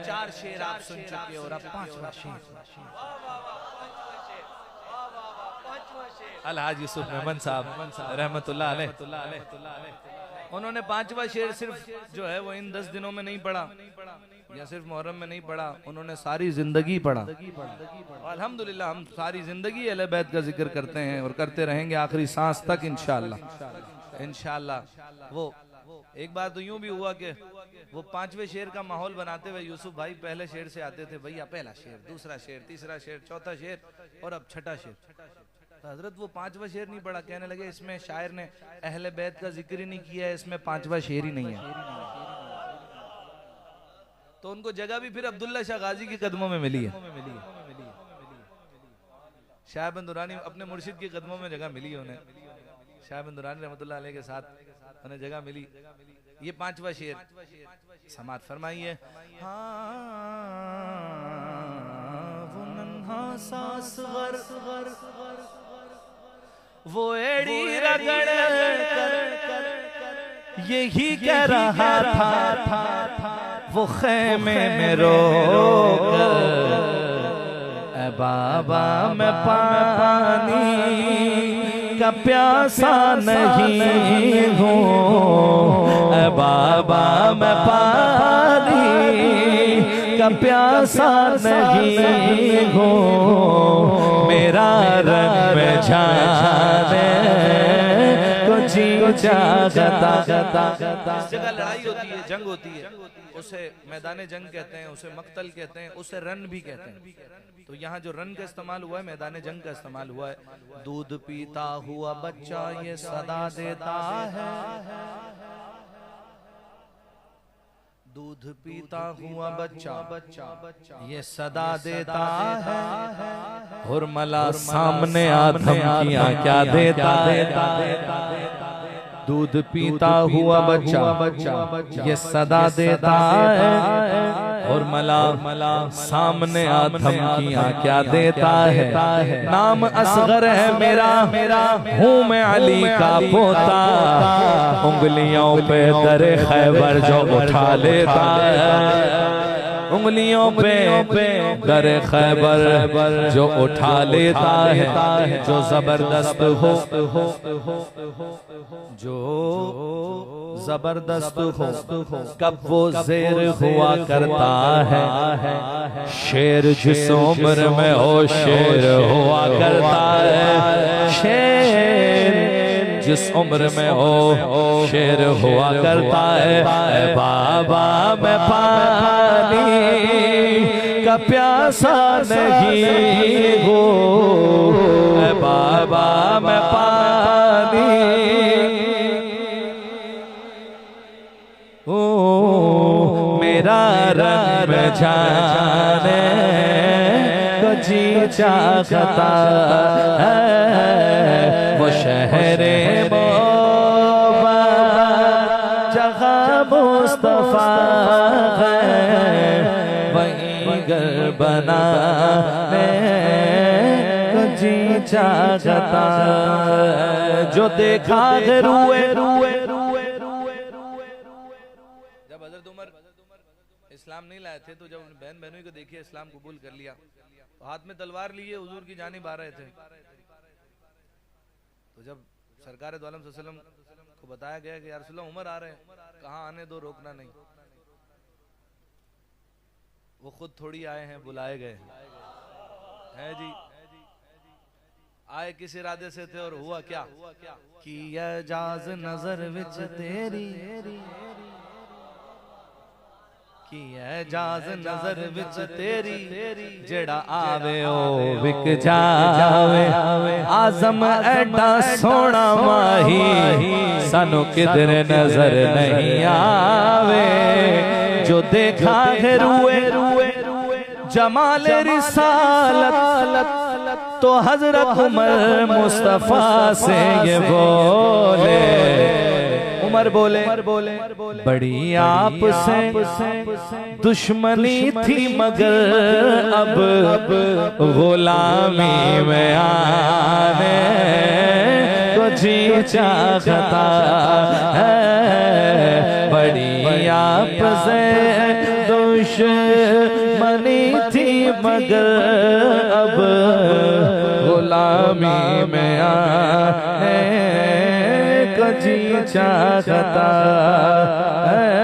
चार शेर आप सुन चुके और अब पांचवा शेर अलहाज यूसुफ मेमन साहब रहमतुल्लाह अलैह, उन्होंने पांचवा शेर सिर्फ जो है वो इन 10 दिनों में नहीं पढ़ा या सिर्फ मुहर्रम में नहीं पढ़ा, उन्होंने सारी जिंदगी पढ़ा। अल्हम्दुलिल्लाह हम सारी जिंदगी अहले बैत का जिक्र करते हैं और करते रहेंगे आखिरी सांस तक इंशाअल्लाह। वो एक बार तो यूं भी हुआ कि वो पांचवें शेर का माहौल बनाते हुए यूसुफ भाई पहले शेर से आते थे, भैया पहला शेर, दूसरा शेर, तीसरा शेर, चौथा शेर और अब छठा शेर। तो हजरत वो पांचवा शेर नहीं पढ़ा, कहने लगे इसमें शायर ने अहले बैत का जिक्र ही नहीं किया है, इसमें पांचवा शेर ही नहीं है। तो उनको जगह भी फिर अब्दुल्ला शाह गाजी के कदमों में मिली है। शाह बिन दुरानी अपने मुर्शिद के कदमों में जगह मिली है उन्हें। शाह बिन दुरानी रहमतुल्लाह अलैह के साथ उन्हें जगह मिली। ये 5वां शेर समात फरमाइए। वो नन्हा सा असग़र वो एड़ी रगड़ यही कह रहा था वो खेमे में रो बाबा मैं पानी का प्यासा नहीं हूँ, बाबा मैं पानी का प्यासा नहीं हूँ, मेरा रंग में जाने को जी चाहता। इस जगह लड़ाई होती है, जंग होती है, उसे मैदान जंग कहते हैं, उसे मक्तल कहते हैं, उसे रन भी कहते हैं। तो यहाँ जो रन का इस्तेमाल हुआ है मैदान जंग का इस्तेमाल हुआ है। दूध पीता हुआ बच्चा ये सदा देता है, दूध पीता हुआ बच्चा ये सदा देता है, हुरमला सामने आदम किया क्या देता है। दूध पीता हुआ बच्चा ये सदा देता है, और मला सामने आदम किया क्या देता है। नाम असगर है मेरा हूँ मैं अली का पोता, उंगलियों पे दरे खैबर जो उठा लेता है, उंगलियों पे दरे खैबर जो उठा लेता है, जो जबरदस्त हो जो जबरदस्त हो कब वो जेर हुआ करता है, शेर जिस उम्र में हो शेर हुआ करता है, शेर जिस उम्र में हो शेर हुआ करता है। बाबा मैं पानी का प्यासा नहीं हूँ, बाबा मैं पानी मेरा रंग में जाने को जी चाहता है। वो शहरे मोहब्बा जहाँ मुस्तफा है, वहीं घर बनाने को जी चाहता। जो देखा रुए इस्लाम नहीं लाए थे, तो जब बहन बहनों को देखिए इस्लाम कबूल कर लिया, तो हाथ में तलवार लिए हुजूर की जानिब आ रहे थे। तो जब सरकार दो आलम सल्लल्लाहु अलैहि वसल्लम को बताया गया कि या रसूलल्लाह उमर आ रहे हैं, कहाँ आने दो, रोकना नहीं। वो खुद थोड़ी आए हैं, बुलाए गए हैं जी। आए किस इरादे से थे और हुआ क्या कि एजाज नजर विच तेरी कि एजाज नजर विच तेरी जेड़ा आवे ओ विक जावे। आजम एडा सोना माही सानू किधर नजर नहीं आवे। जो देखा है रुए जमाल रिसालत तो हजरत उमर मुस्तफा से ये बोले, उमर बोले बड़ी आपसे दुश्मनी थी मगर अब गुलामी में आने को जी चाहता है। बड़ी आपसे दुश्मनी थी मगर अब गुलामी में आने को जी चाहता है।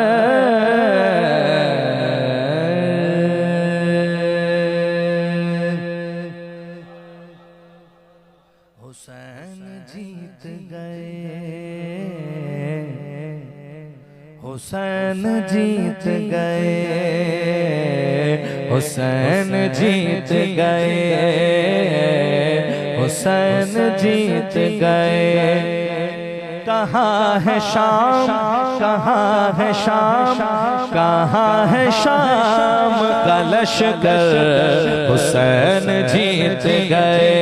हुसैन जीत गए, हुसैन जीत गए, हुसैन जीत गए, हुसैन जीत गए। कहाँ है शाम, कहाँ है शाम, कहाँ है शाम का लश्कर, हुसैन जीत गए,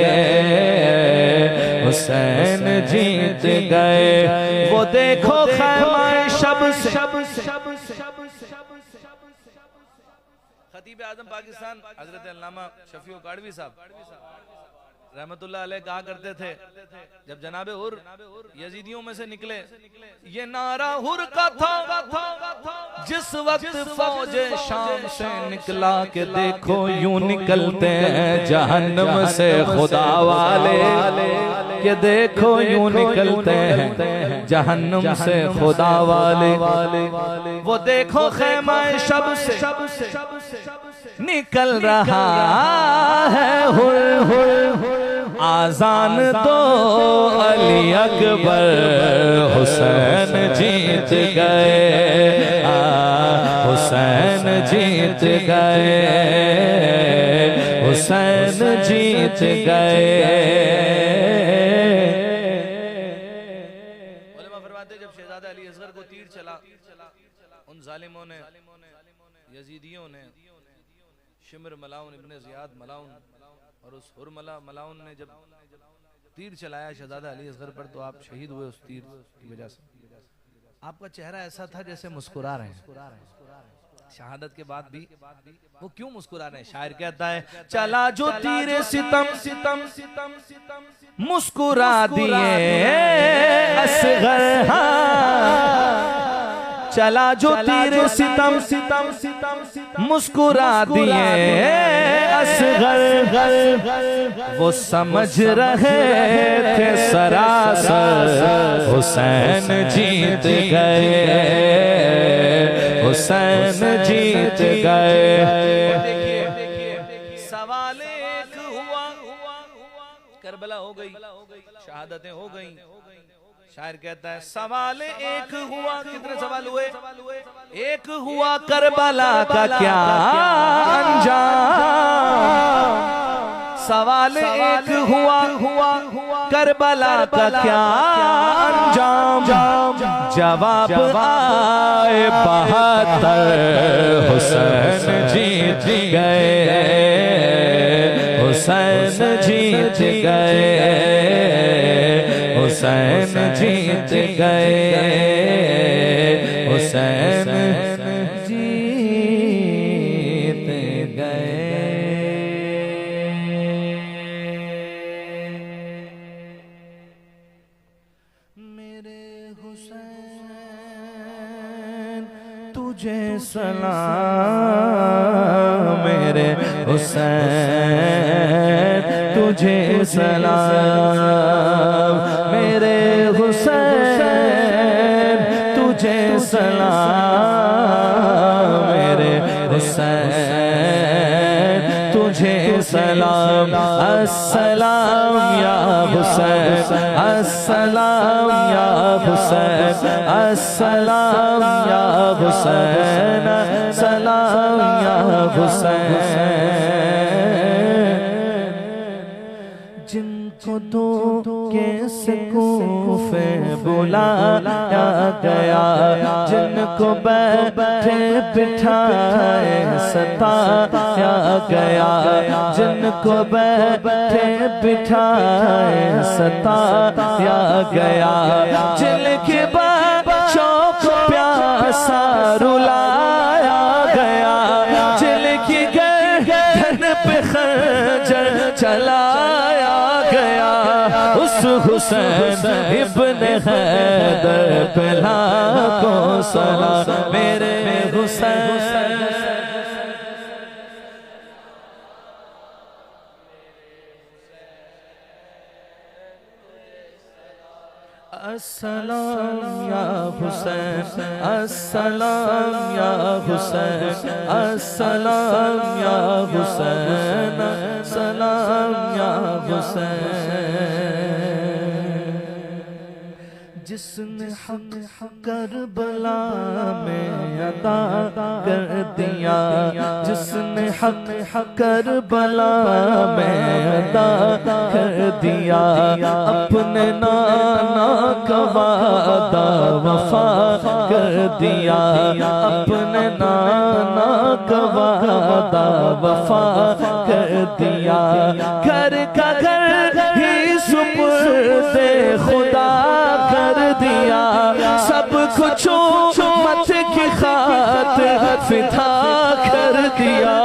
हुसैन जीत गए। वो देखो खैमाए शब से खतीब आजम पाकिस्तान हजरत अल्लामा शफी काड़वी साहब रहमतुल्लाह अलैह कहा करते थे, जब जनाबे हुर यजीदियों में से निकले, ये नारा हुर का था जिस वक्त फौजे शाम से निकला के देखो यूं निकलते हैं जहन्नम से खुदा वाले, ये देखो यूं निकलते हैं जहन्नम से खुदा वाले। वो देखो खैमाए शब से निकल रहा है हुर हुर, आजान दो अली अकबर, हुसैन जीत गए, हुसैन जीत गए, हुसैन जीत गए। फरमाते जब शहजादा अली असगर को तीर चला, उन जालिमों ने, यजीदियों ने, शिमर मलाउन इब्ने जियाद मलाउन और उस हुर मलाउन ने जब तीर चलाया शहजादा अली असगर पर, तो आप शहीद हुए उस तीर की वजह से। आपका चेहरा ऐसा था जैसे मुस्कुरा रहे हैं, शहादत के बाद भी वो क्यों मुस्कुरा रहे हैं? शायर कहता है, चला जो तीर सितम सितम सितम मुस्कुरा दिए असगर, चला जो तीर सितम सितम सितम मुस्कुरा दिए असगर, वो समझ रहे थे सरासर, हुसैन जीत गए, हुसैन जीत गए। देखिए सवाल एक हुआ, करबला हो गई, शहादतें हो गई। शायर कहता है सवाल एक हुआ, कितने सवाल हुए? एक हुआ करबला का क्या अंजाम, सवाल एक हुआ करबला का क्या अंजाम, जवाब आए 72, हुसैन जीत गए, हुसैन जीत गए, हुसैन जीत गए, हुसैन जीत गए। मेरे हुसैन तुझे सलाम, मेरे हुसैन तुझे सलाम, मेरे हुसैन तुझे सलाम, मेरे हुसैन तुझे सलाम। अस्सलाम या हुसैन, अस्सलाम या हुसैन, अस्सलाम या हुसैन, सलाम या हुसैन। जिनको दो कैसे कूफे बुलाया गया, जिनको बैठे बिठाए सताया गया, जिनको बैठे बिठाए सताया गया, जिनके बच्चों को प्यासा रुलाया गया, जिनकी गर्दन पे खंजर चलाया गया, उस हुसैन इब्ने हैदर पे लाखों सलाम, मेरे हुसैन। अस्सलाम या हुसैन, अस्सलाम या हुसैन, अस्सलाम या हुसैन, सलाम या हुसैन। जिसने हक करबला में अदा कर दिया, जिसने हक करबला में अदा कर दिया, अपने नाना का वादा वफा कर दिया, अपने नाना का वादा वफा कर दिया, घर का घर ही सुपुर्द दिया, सब कुछ मत की खातिर फिदा कर दिया।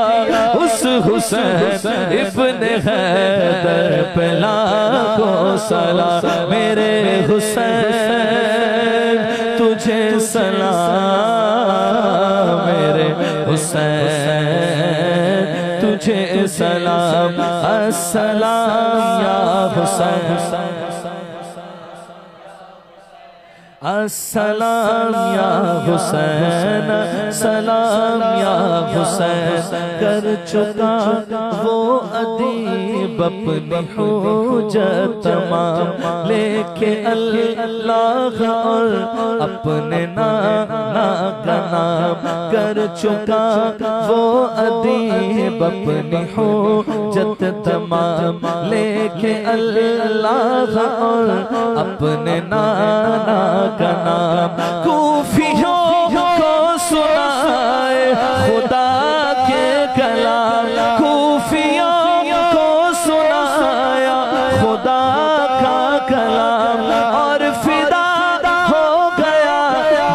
उस हुसैन इब्ने हैदर पे लाखों सलाम, मेरे हुसैन तुझे सलाम, मेरे हुसैन तुझे सलाम। अस्सलाम या हुसैन, अस्सलाम या हुसैन, सलाम या हुसैन। कर चुका वो अदीब अपनी हुज्जत तमाम, लेके अल्लाह और अपने नाना का नाम। कर चुका वो अदीब अपनी हुज्जत तमाम, लेके अल्लाह और अपने नाना का नाम। कूफियों को सुनाए खुदा के कलाम, कूफियों को सुनाया खुदा का कलाम। और फिदा हो गया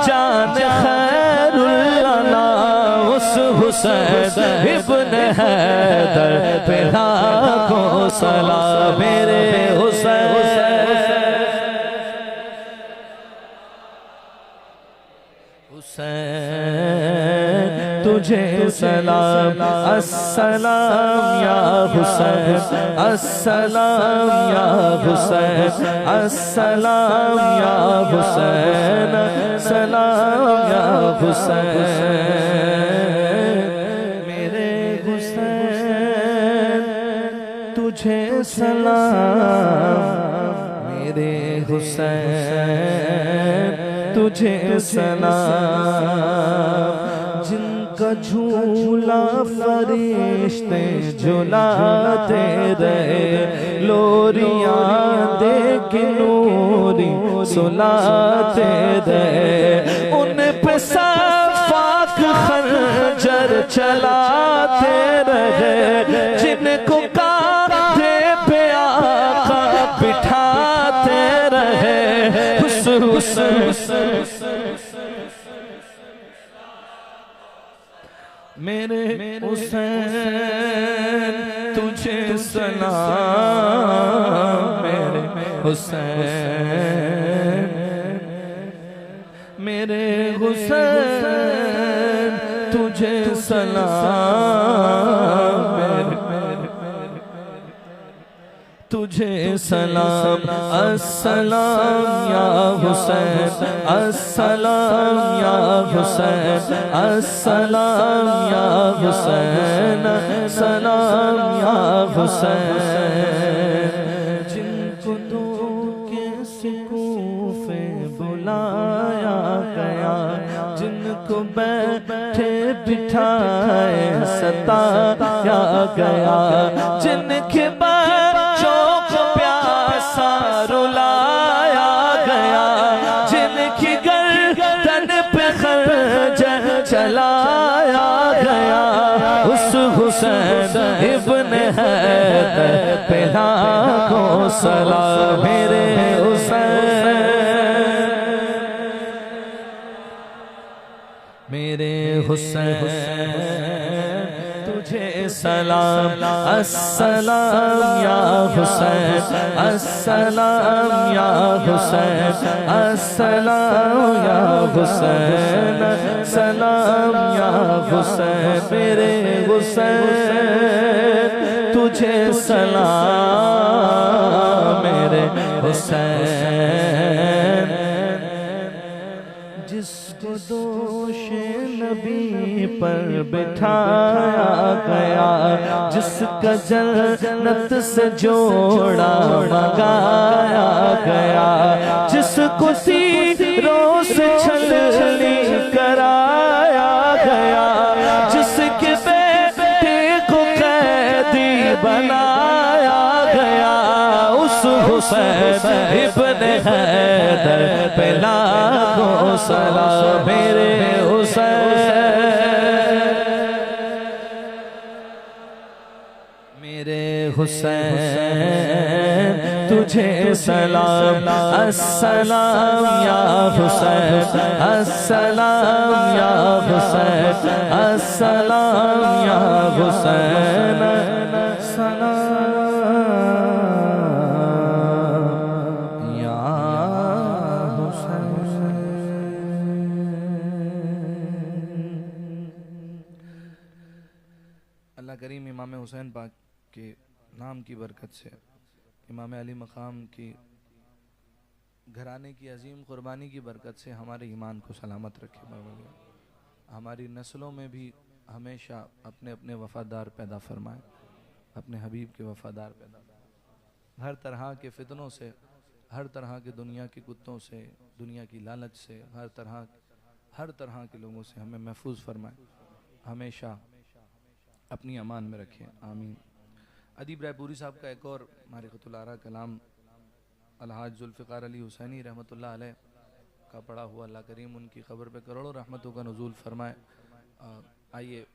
जान खैरुल अनाम, उस हुसैन इब्ने हैदर पे लाखों सलाम, मेरे हुसैन तुझे सलाम। अस्सलाम या हुसैन, अस्सलाम या हुसैन, अस्सलाम या हुसैन, सलाम या हुसैन। मेरे हुसैन तुझे सलाम, मेरे हुसैन तुझे सलाम। जिनका झूला फरिश्ते झुलाते रहे, लोरियां दे के नूरी सुलाते रहे। उन पे सफाक खंजर चलाते रहे, जिनको कांधे पे आका बिठाते रहे। मेरे हुसैन तुझे सलाम, मेरे हुसैन, मेरे हुसैन तुझे सलाम, मेरे तुझे सलाम। अस्सलाम या हुसैन, अस्सलाम या हुसैन, अस्सलाम या हुसैन, सलाम या हुसैन। जिनको तो कैसे कूफे बुलाया गया, जिनको बैठे बिठाए सताया गया, जिनके रुलाया गया, जिनकी गर्दन पे खंजर चलाया गया। उस हुसैन इब्ने हैदर पे लाखों सलाम, मेरे हुसैन, मेरे हुसैन तुझे सलाम। अस्सलाम या हुसैन, अस्सलाम या हुसैन, अस्सलाम या हुसैन, सलाम या हुसैन। मेरे हुसैन तुझे सलाम, मेरे हुसैन। जिसको दोषे नबी पर बिठाया गया, जिसका जन्नत से जोड़ा मंगाया गया, जिसको तीरों से छलनी कराया गया, जिसके बेटे को कैदी बनाया गया। उस हुसैन इब्ने हैदर पे लाखों सलाम, मेरे हुसैन, मेरे हुसैन तुझे सलाम, अस्सलाम या हुसैन, अस्सलाम या हुसैन, अस्सलाम या हुसैन, सलाम या हुसैन। अल्लाह करीम इमाम हुसैन पाक के नाम की बरकत से, इमाम अली मकाम की घराने की अजीम कुर्बानी की बरकत से हमारे ईमान को सलामत रखे। हमारी नस्लों में भी हमेशा अपने अपने वफ़ादार पैदा फरमाए, अपने हबीब के वफ़ादार पैदा, हर तरह के फितनों से, हर तरह के दुनिया के कुत्तों से, दुनिया की लालच से, हर तरह के लोगों से हमें महफूज फरमाए, हमेशा अपनी अमान में रखें, आमीन। अदीब रायपुरी साहब का एक और मारिफतुल आरा कलाम अलहाज जुल्फ़िकार अली हुसैनी रहमतुल्लाह अलैह का पढ़ा हुआ, अल्लाह करीम उनकी ख़बर पे करोड़ों रहमतों का नुज़ूल फरमाए। आइए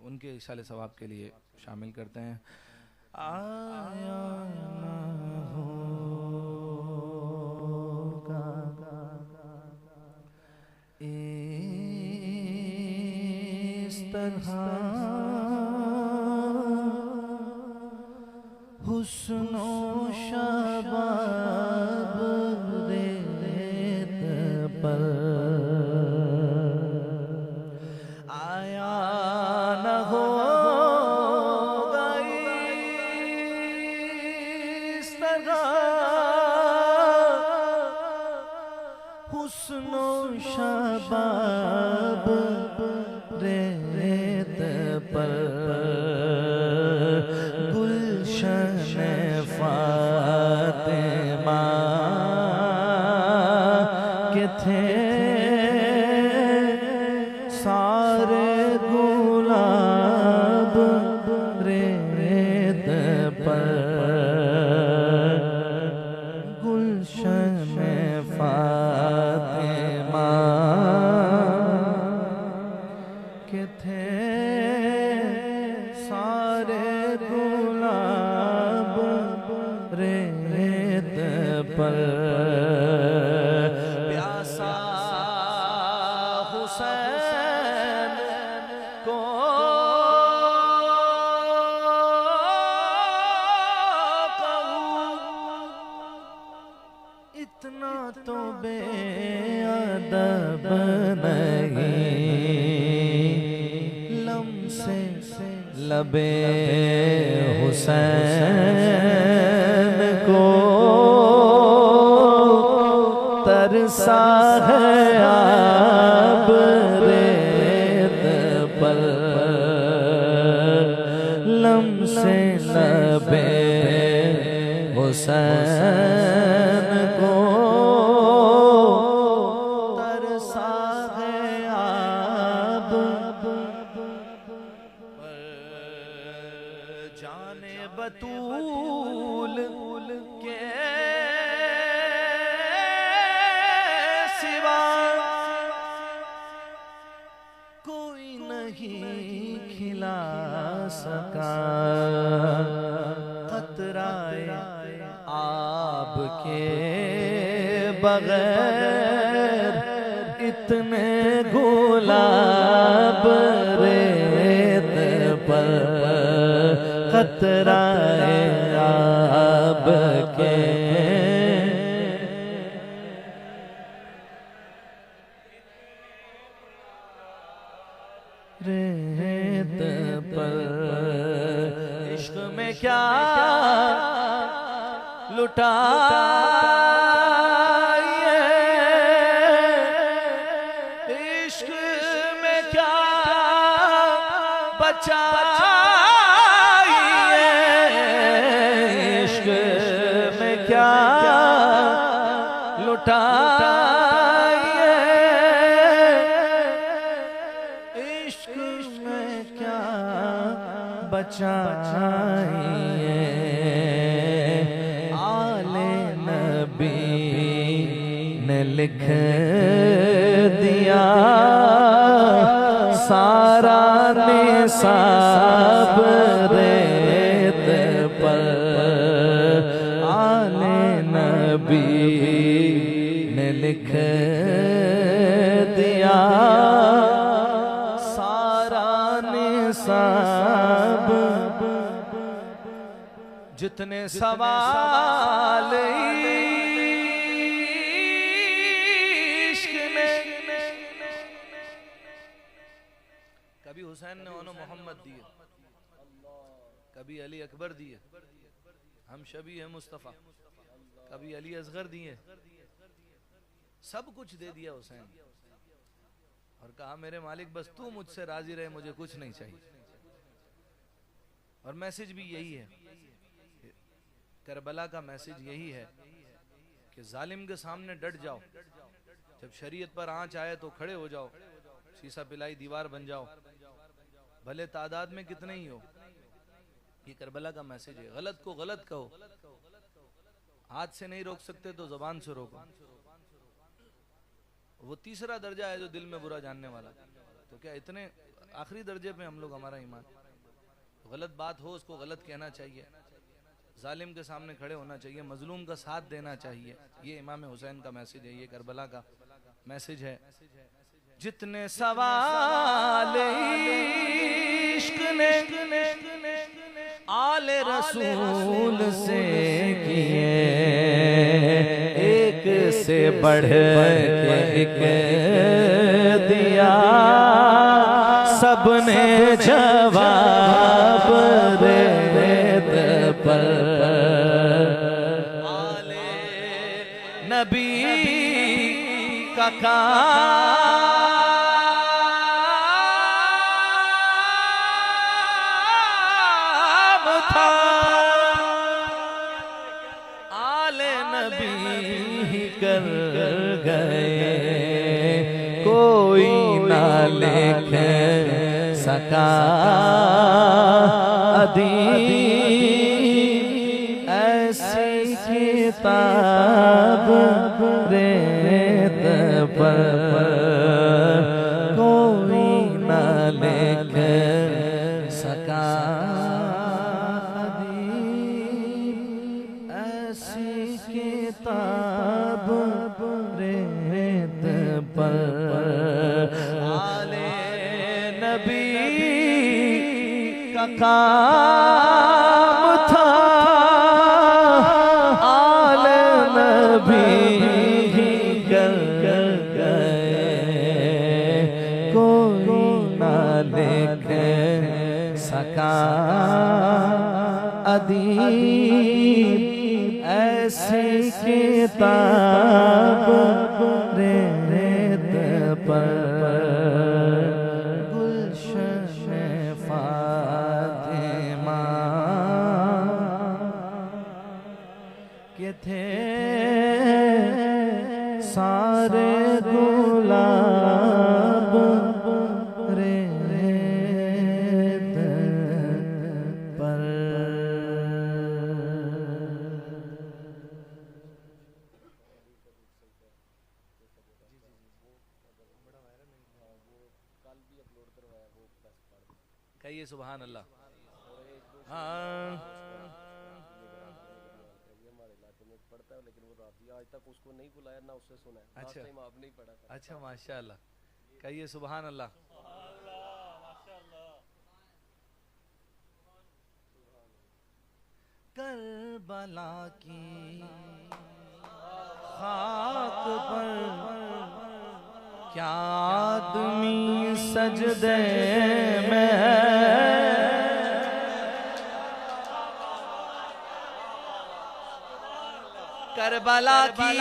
उनके इसाले सवाब के लिए शामिल करते हैं। आया होगा इस तरह हुस्नो शबाब रेत पर, आया न होगा इस तरह हुस्नो शबाब रेत पर, फातिमा के थे सारे गुलाब रेत पर, गुलशन फातिमा के थे सारे गुलाब रेत पर, प्यासा हुसैन को कहूँ, इतना तो बेअदब नहीं, लम्से लबे हुसैन को तरसा है आप रेत पर, लम्से लबे हुसैन को तरसा है आप, जाने बतूल के सिवा कोई नहीं खिला सका, कतराए आब के बगैर इतने गुलाब रेत पर, कतराए आब के रेत पर, इश्क में क्या लुटाइए, इश्क में क्या बचाइए, इश्क में क्या लुटाइए, इश्क में क्या बचाइए, आले नबी ने लिख दिया सारा निसाब रेत लिख दिया सारा निसाब, जितने सवाल इश्क ने। कभी हुसैन ने उन्हें मोहम्मद दिए, कभी अली अकबर दिए, हम शबी है मुस्तफ़ा, कभी अली असगर दिए, सब कुछ दे दिया हुसैन और कहा मेरे मालिक बस तू मुझसे राजी रहे, मुझे कुछ नहीं चाहिए। और मैसेज भी यही है, करबला का मैसेज यही है कि जालिम के सामने डट जाओ, जब शरीयत पर आंच आए तो खड़े हो जाओ, शीशा पिलाई दीवार बन जाओ, भले तादाद में कितने ही हो। ये करबला का मैसेज है। गलत को गलत कहो, हाथ से नहीं रोक सकते तो जबान से रोको। वो तीसरा दर्जा है जो दिल में बुरा जानने वाला। तो क्या इतने आखिरी दर्जे पे हम लोग, हमारा ईमान। गलत बात हो उसको गलत कहना चाहिए, जालिम के सामने खड़े होना चाहिए, मजलूम का साथ देना चाहिए। ये इमाम हुसैन का मैसेज है, ये करबला का मैसेज है। जितने सवाल इश्क ने आले रसूल से किए, एक से बढ़ के एक दिया, सबने जवाब रेत पर। आले नबी का काम था, आले नबी कर गए, कोई ना लिख सका अदीब ऐसी किताब रेत पर, कोई ना लिख सका अदीब ऐसी किताब रेत पर। आले नबी का काम था, आले नबी कर गए, कोई ना लिख सका अदीब ऐसी किताब रेत पर। गुलशन फातिमा के थे सारे गुलाब रेत पर। कहिए सुभान अल्लाह। हाँ पढ़ता है लेकिन वो राजी आज तक उसको नहीं बुलाया ना उससे सुना है। अच्छा टाइम आप नहीं पढ़ा था। अच्छा माशाअल्लाह। कहिए सुभान अल्लाह। करबला की खाक पर क्या आदमी सजदे में है, करबला की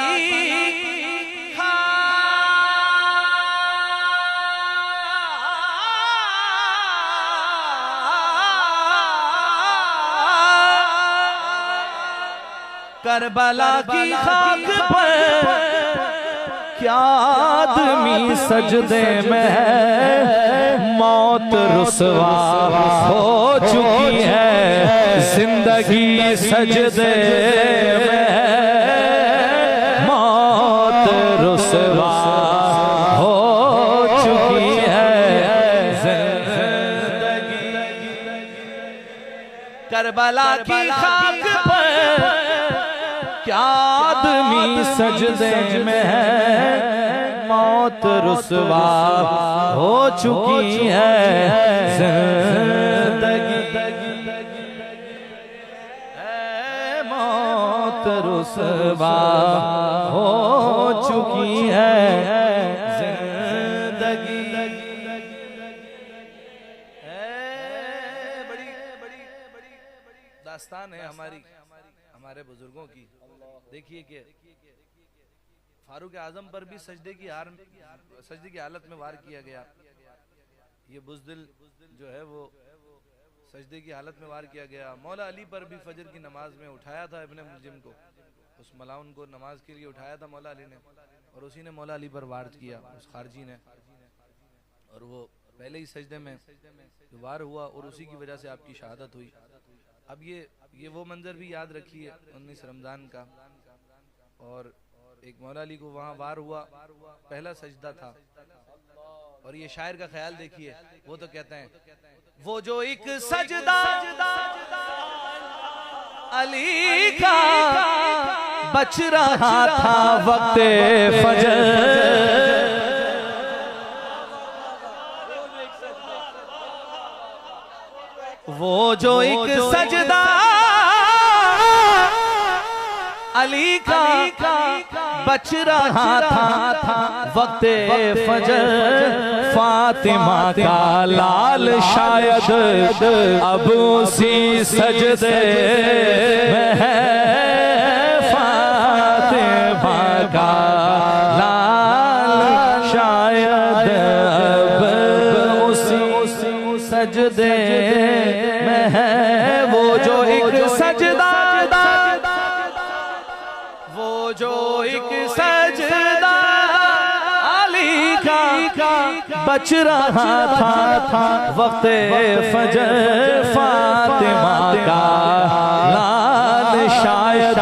करबला की खाक पर क्या आदमी सजदे में है, मौत रुसवा हो चुकी है, जिंदगी सजदे में है, मौत रुसवा हो चुकी है, जिंदगी। करबला की खाक पर क्या आदमी सजदे में है, मौत रुसवा हो चुकी है जिंदगी, मौत रुसवा हो चुकी है जिंदगी। बड़ी दास्तान है हमारे बुजुर्गों की। देखिए कि फारूक आजम पर भी सजदे की हालत में वार किया गया। ये बुज़दिल जो है वो सजदे की हालत में वार किया गया। मौला अली पर भी फजर की नमाज में उठाया था इब्ने मुलजिम को, उस मलाउन को नमाज के लिए उठाया था मौला अली ने, और उसी ने मौला अली पर वार किया, उस खारजी ने, और वो पहले ही सजदे में वार हुआ और उसी की वजह से आपकी शहादत हुई। अब ये वो मंजर भी याद रखिए 19 रमज़ान का, और एक मौला अली को वहाँ वार हुआ, पहला सजदा था। और ये शायर का ख्याल देखिए, वो तो कहते हैं वो जो एक सजदा अली का बच रहा था वक्ते फजर, वो जो एक सजदा अली का बच रहा था वक्ते फजर, फातिमा का लाल शायद अब उसी सजदे में है, फातिमा का लाल शायद अब उसी सजदे में है। वो जो एक सजदा, वो जो एक सजदा अली का बच रहा था वक्ते फजर, फातिमा का लाल शायद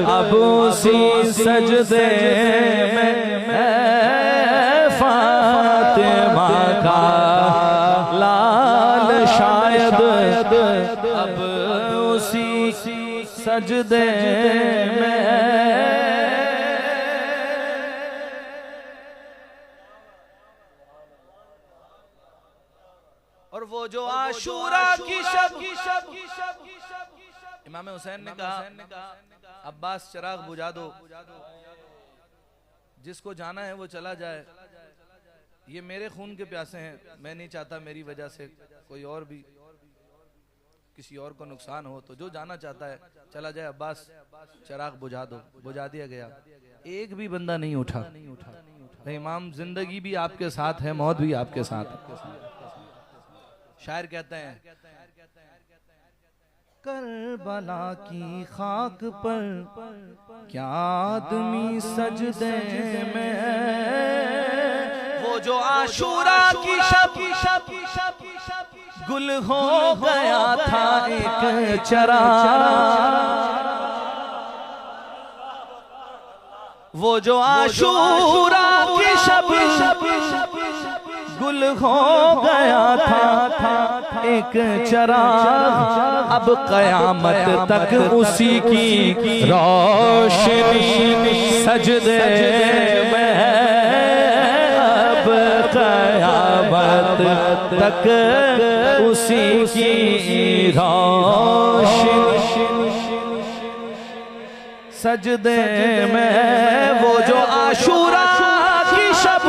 अब उसी सजदे में है, फातिमा का लाल शायद अब उसी सजदे में। और वो जो आशूरा की शब, इमाम हुसैन ने कहा अब्बास चिराग बुझा दो, जिसको जाना है वो चला जाए, ये मेरे खून के प्यासे हैं, मैं नहीं चाहता मेरी वजह से कोई और भी किसी और को नुकसान हो, तो जो जाना चाहता है चला जाए, अब्बास चिराग बुझा दो। बुझा दिया गया, एक भी बंदा नहीं उठा। इमाम जिंदगी भी आपके साथ है, मौत भी आपके साथ है। शायर कहते हैं करबला की खाक पर क्या आदमी सजदे में है, वो जो आशूरा की शब गुल हो गया था एक चरा, वो जो आशूरा की शब गुल हो गया था एक चरा, अब कयामत तक उसी की रोशनी सजदे में है, अब कयामत तक उसी की रोशनी सजदे में। वो जो आशूरा की शब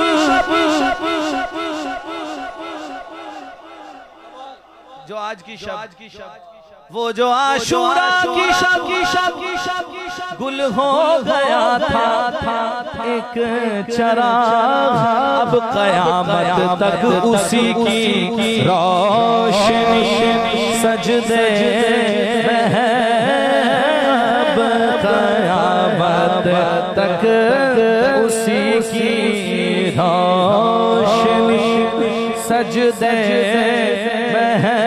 जो आज की शब, वो जो आशूरा की शब गुल हो गया था एक चराग, अब कयामत तक उसी की रोशनी सजदे में है, अब कयामत तक उसी की रोशनी सजदे में है।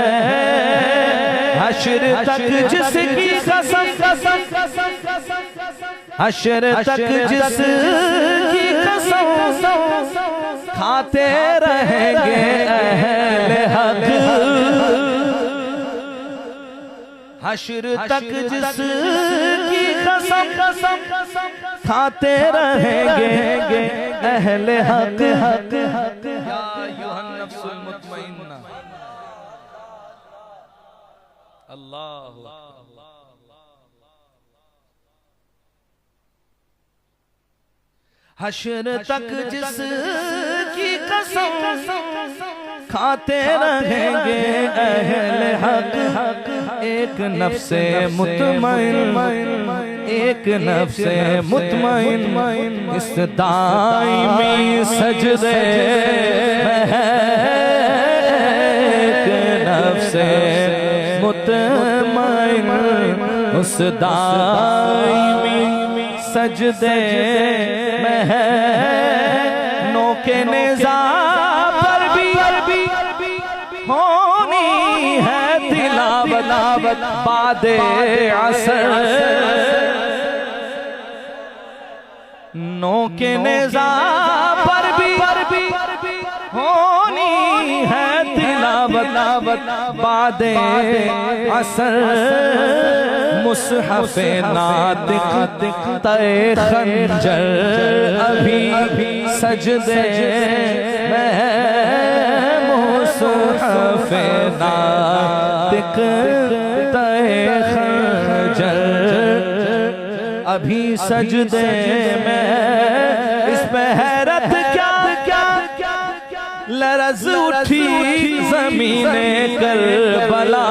हश्र तक जिसकी कसम, हश्र तक जिसकी कसम खाते रहेंगे अहले हक, हश्र तक जिसकी कसम खाते रहेंगे अहले हक या अय्युहन नफ्सुल मुतमइन्ना। अल्लाहु अकबर। हश्र तक जिसकी कसम खाते रहेंगे अहले हक, एक नफ्से मुतमइन, एक नफ्से मुतमइन इस दाईमी सजदे में है, एक नफ्से मुतमइन उस दाईमी सजदे में है। नोके नेज़ा पर भी होनी है तिलावत बादे असर। नोके नेज़ा पर भी होनी है तिलावत बादे असर। मुसहफ़े नातिक तय खंजर अभी सजदे में है। मुसहफ़े नातिक तय खंजर अभी सजदे में। इस पे हैरत क्या लरज़ उठी ज़मीने करबला।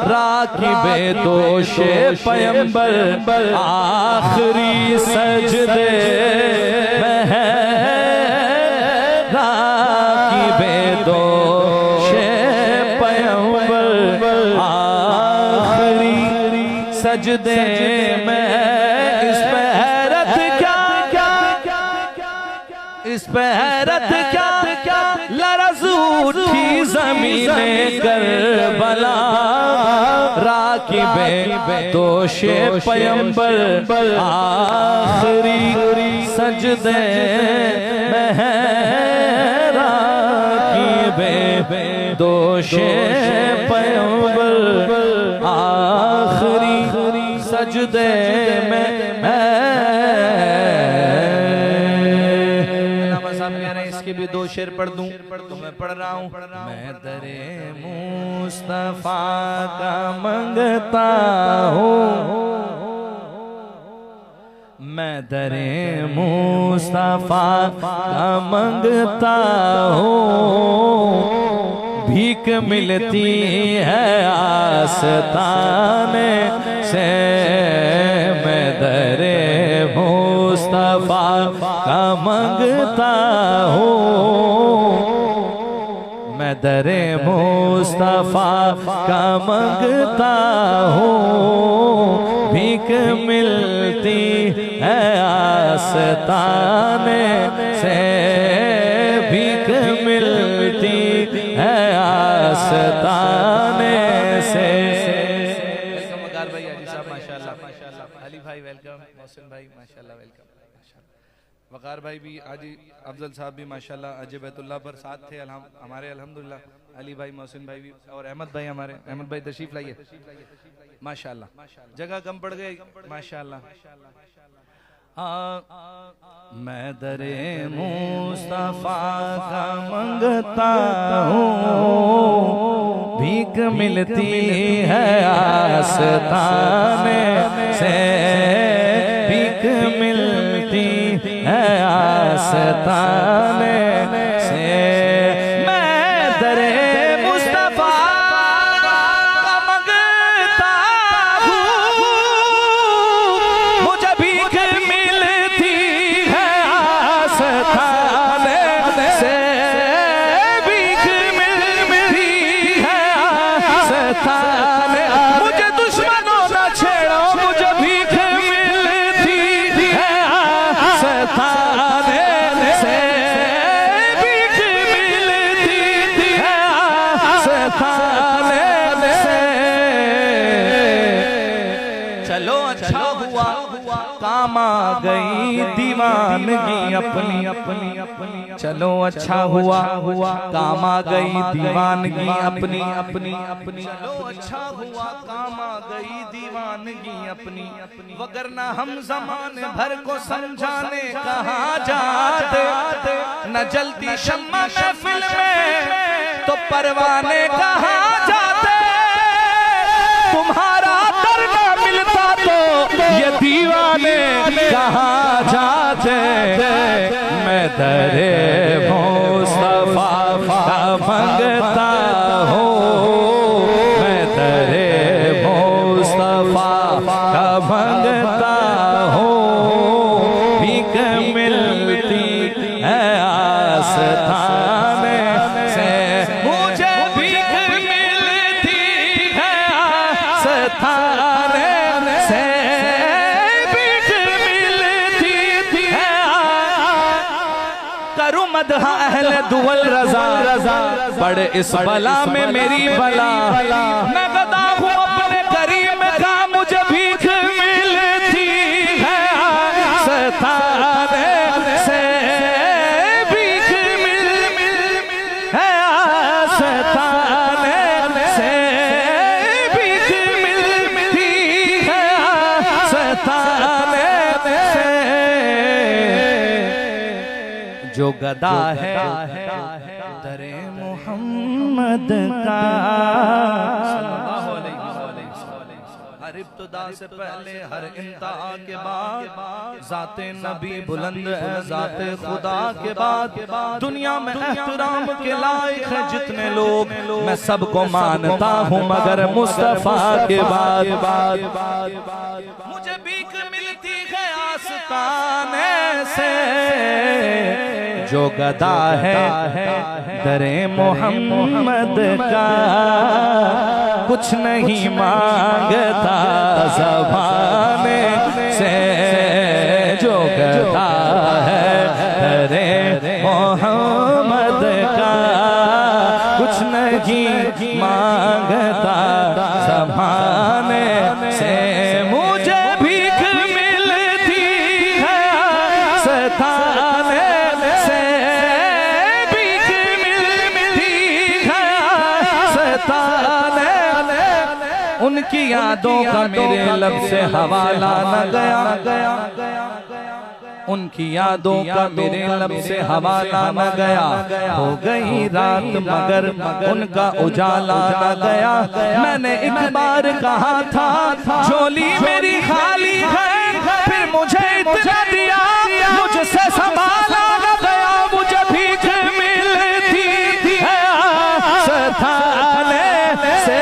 राकिबे दोशे पैगंबर आखिरी सजदे में है। राकिबे दोशे पैगंबर आखिरी सजदे में। इस पे हैरत क्या इस पे हैरत क्या लरज़ उठी ज़मीने करबला। राकिबे दोशे पैगंबर आखिरी सजदे में है। राकिबे दोशे पैगंबर आखिरी सजदे में है। इसके भी दो शेर पढ़ दूं तो मैं पढ़ रहा हूँ। मैं दरे मुस्तफा का मंगता हूँ, मैं दरे मुस्तफा का मंगता हूँ। भीख मिलती है आस्ताने से, मैं दरे मुस्तफा का मंगता हूँ। मैं दरे मुस्तफा का मंगता हूँ। भीख मिलती है आस्ताने से, भीख मिलती है आस्ताने से। वेलकम वकार भाई, हाजी साहब माशाल्लाह, अली भाई वेलकम, मोहसिन भाई माशाल्लाह वेलकम। वकार भाई भी, हाजी अफजल साहब भी माशाल्लाह अजय बैतुल्लाह पर साथ थे हमारे अल्हम्दुलिल्लाह। अली भाई, मोहसिन भाई भी और अहमद भाई, हमारे अहमद भाई तशरीफ लाइए माशाल्लाह। जगह कम पड़ गई माशाल्लाह। मैं दरे मुस्तफा का मंगता हूँ। भीख मिलती है आस्ताने से, भीख मिलती है आस्ताने से। मैं दरे मुस्तफा का मंगता हूँ। मुझे भीख मिलती है आस्ताने से, भीख मिलती है आस्ताने। मुझे दुश्मनों न छेड़ो, मुझे भीख मिलती है आस्ताने से, भीख मिलती है आस्ताने से। चलो अच्छा हुआ काम आ गई दीवानगी अपनी अपनी चलो अच्छा हुआ काम आ गई दीवानगी अपनी अपनी अपनी चलो अच्छा हुआ काम आ गई दीवानगी अपनी वगरना हम ज़माने भर को समझाने कहाँ जाते न जलती शम्मा महफिल में तो परवाने कहाँ जाते तुम्हारा दर न मिलता तो ये दीवाने कहाँ जाते मैं दरे मुस्तफा का मांगता हूँ मैं दरे मुस्तफा का मांगता हूँ भीख मिलती है आस्ताने से मुझे भीख मिलती है आस्ताने से भीख मिलती है करूं मदह अहले दुवल रजा पड़ इस बला में मेरी बला मैं गदा हूँ अपने करीम का मुझे भीख मिलती है सताने से भीख मिल है सताने से भीख मिलती है सताने से जो गदा है दरे मोहम्मद का हर इब्तिदा से पहले हर इंतहा के बाद जाते नबी बुलंद है जाते खुदा के बाद दुनिया में एहतराम के लायक है जितने लोग मैं सबको मानता हूँ मगर मुस्तफा के बाद मुझे भीख मिलती है आस्ताने से जो गदा है दरे मोहम्मद का कुछ नहीं मांगता ज़बाने से जो गदा है दरे मोहम्मद का कुछ नहीं मांगता ज़बाने से मुझे भीख मिलती है सताने से भीख मिलती है सताने उनकी यादों का मेरे लब से हवाला न गया उनकी यादों का मेरे लब से हवाला न गया हो गई रात मगर उनका उजाला न गया मैंने एक बार कहा था झोली मेरी खाली है फिर मुझे इतना दिया मुझसे संभाला न गया मुझे भीख मिलती है सताने से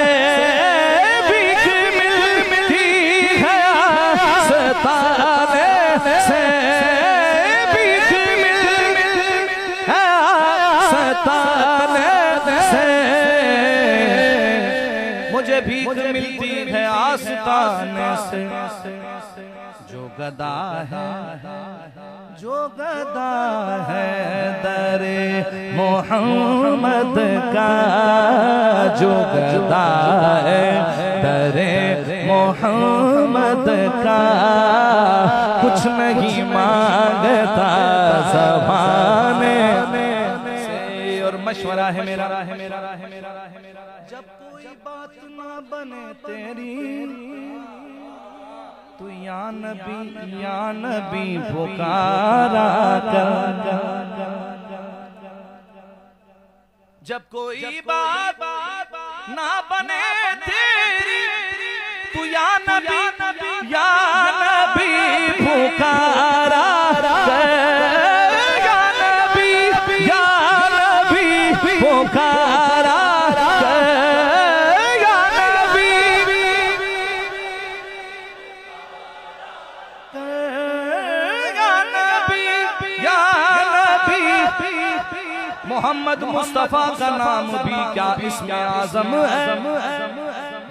भीख मिलती है सताने से भीख मिलती है सताने से मुझे भीख मिलती है आस्ताने से जो गदा है जो गदा है दरे मोहम्मद का जो गदा है दरे मोहम्मद का कुछ नहीं मांगता ज़बाने से और मशवरा है मेरा जब कोई बात ना बने तेरी तू या नबी पुकारा कर जब कोई बात ना बने तेरी तू या नबी पुकारा कर या नबी पुकारा मोहम्मद मुस्तफ़ा का नाम भी क्या इसमें आज़म है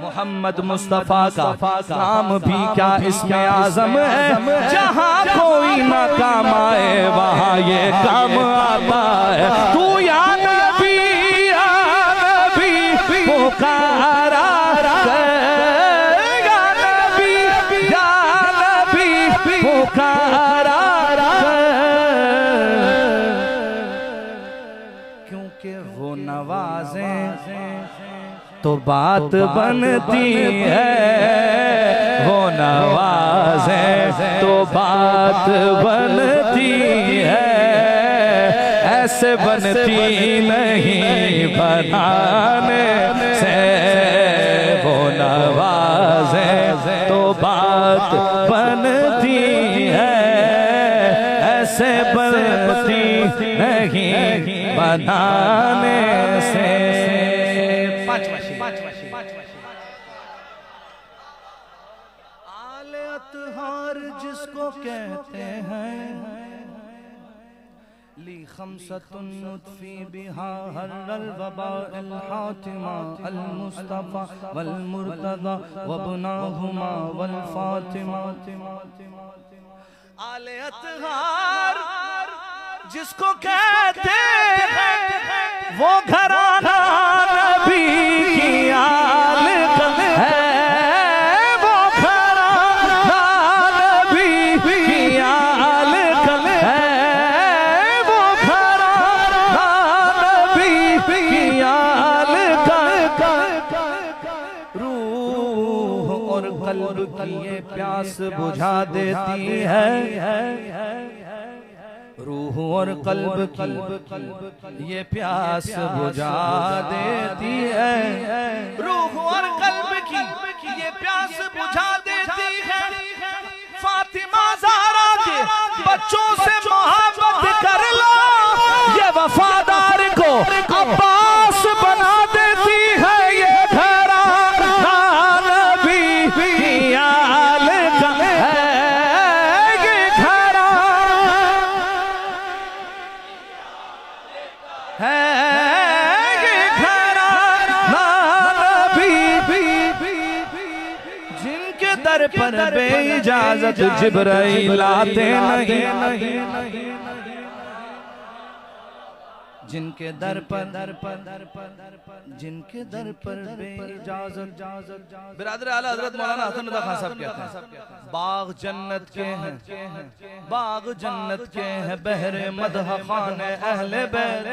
मोहम्मद मुस्तफ़ा का नाम भी क्या इसमें आज़म है जहाँ कोई ना काम आए वहाँ ये काम आता है तू या नबी पुकारा या नबी पुकारा तो बात बनती है, वो नवाजे तो बात बनती है, ऐसे बनती नहीं बनाने से। वो नवाजे तो बात बनती है, ऐसे बनती नहीं बनाने से। आले अतहार जिसको कहते हैं, ली खमसतुन नुत्फी बिहा हर्रल वबा अल हातिमा अल मुस्तफा वल मुर्तदा वबनाहुमा वल फातिमा। आले अतहार जिसको कहते हैं, वो घराना नबी की आल है, वो घराना नबी की आल है, वो घराना नबी की आल का। रूह और कल्ब की ये प्यास बुझा देती है, रूह और कल्ब की ये प्यास बुझा देती है, रूह और कल्ब की ये प्यास बुझा देती है। फातिमा ज़हरा के बच्चों से मोहब्बत कर लो, ये वफादार को अब्बास बना देती है। ये घराना नबी की आल का है, ये जिनके दर पर बेइजाजत जिब्राइल आते नहीं, जिनके दर पर जिनके दर पर बेइजाजत। बिरादर आला हजरत मौलाना हसन रज़ा खान साहब कहते हैं, बाग जन्नत के हैं, बाग जन्नत के हैं, बहरे मदह खाने अहले बैत,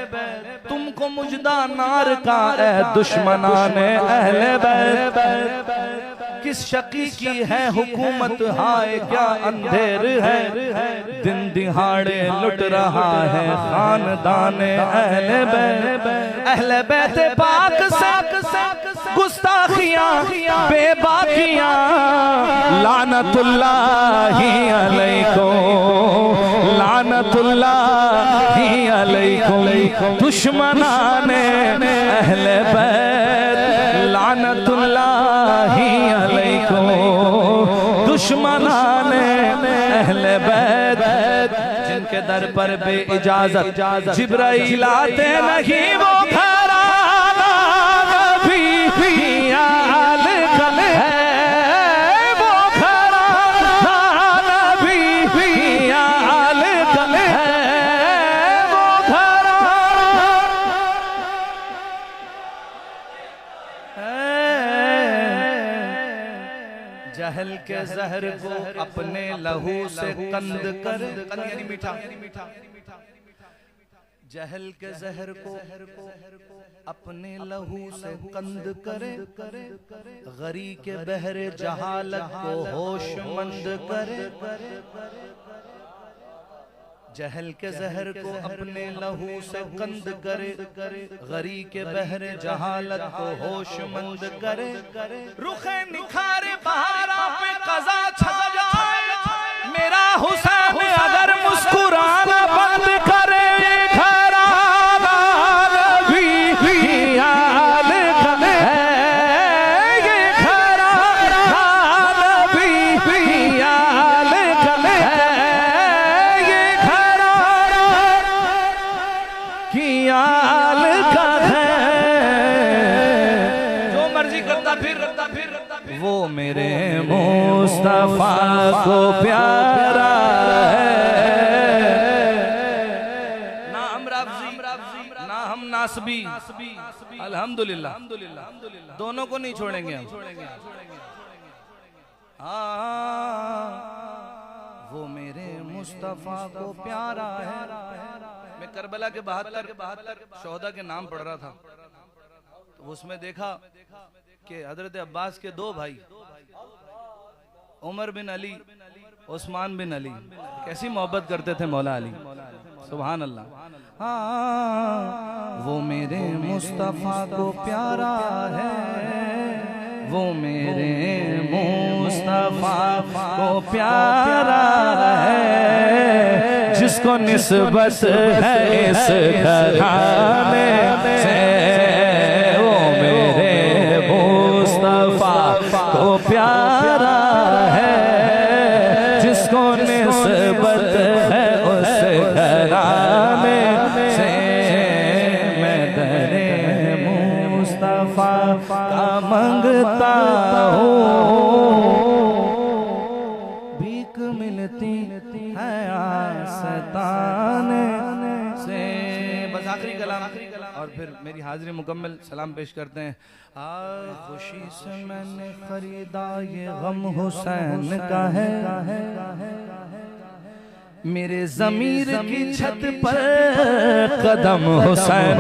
तुमको मुजदा नार का है दुश्मनाने अहले बैत। किस शकी की है हुकूमत, हाय क्या अंधेर है, दिन दिहाड़े लुट रहा है खानदाने अहले बैत। अहले बैत पाक से गुस्ताखियां बेबाकियां, लानतुल्लाहि अलैकुम, लानतुल्लाहि अलैकुम, दुश्मनाने अहले बैत, लानतुल्लाहि अलैकुम, दुश्मनाने अहले बैत। जिनके दर पर बेइजाजत जिब्राइल आते नहीं, वो घराना नबी की आल का है, वो घराना नबी की आल का है, वो घराना। जहल के जहर को अपने लहू से कंद कर, यानी मीठा, जहल के जहर को अपने लहू से कंद करे, गरी के बहरे जहालत को होशमंद करे। जहल के जहर को अपने लहू से कंद करे, गरी के बहरे जहालत को होशमंद करे। रुखे निखारे बहारा पे कज़ा छा जाए, मेरा हुसैन अगर मुस्कुराना बंद करे, घराना नबी की आल का है, ये घराना नबी की आल का है, ये घराना की आल का है। जो मर्जी करता फिर वो मेरे मुस्तफा को प्यारा है। ना हम राफ़ज़ी ना हम नासबी, अल्हम्दुलिल्लाह दोनों को नहीं छोड़ेंगे हम। हाँ, वो मेरे मुस्तफा को प्यारा है। मैं करबला के 72 शोहदा के नाम पढ़ रहा था। तो उसमें देखा कि हजरत अब्बास के दो भाई उमर बिन अली, उस्मान बिन अली कैसी मोहब्बत करते थे मौला अली, सुभान अल्लाह। हाँ, वो मेरे मुस्तफ़ा को प्यारा है, वो मेरे मुस्तफ़ा को प्यारा है, जिसको निस्बत है इस घराने से, वो मेरे मुस्तफ़ा को प्यारा है, जिसको निस्बत है उस घराने से। मैं दरे मुस्तफ़ा का मंगता हूँ, भीख मिलती है आस्ताने से। बस आखिरी कलाम और फिर मेरी हाजिरी मुकम्मल, सलाम पेश करते हैं। खुशी से मैंने खरीदा ये गम हुसैन का है, मेरे ज़मीर की छत पर कदम हुसैन,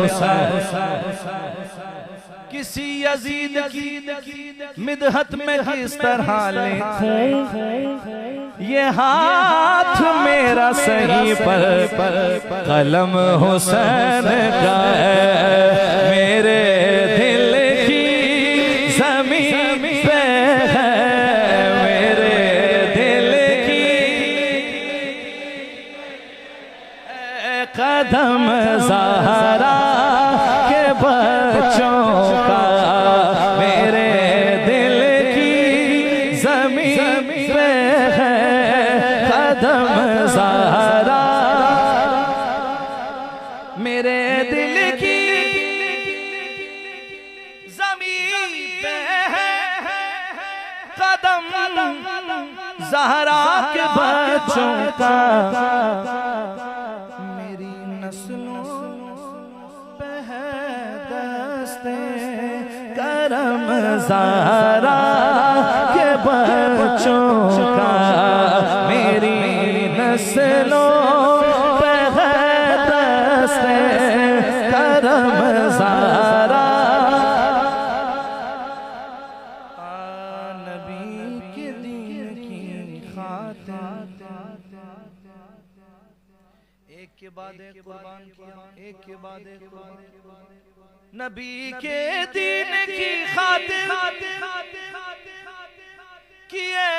किसी यजीद की मिदहत में किस तरह लिखूं, ये हाथ मेरा सही पर कलम हुसैन का है, मेरे दिल की ज़मीन पे है, मेरे दिल की कदम ज़हरा के बच्चों का, मेरे दिल की ज़मीन पे है कदम ज़हरा, मेरे दिल की ज़मीन पे है कदम ज़हरा के बच्चों का, मेरी नस्लों पे है दस्ते करम ज़हरा के बच्चों का, मेरी नस्लों पे है दस्ते करम ज़हरा। नबी के दीन की खातिर एक के बाद एक कुर्बान किया, एक के बाद एक कुर्बान, नबी के दीन की खातिर किए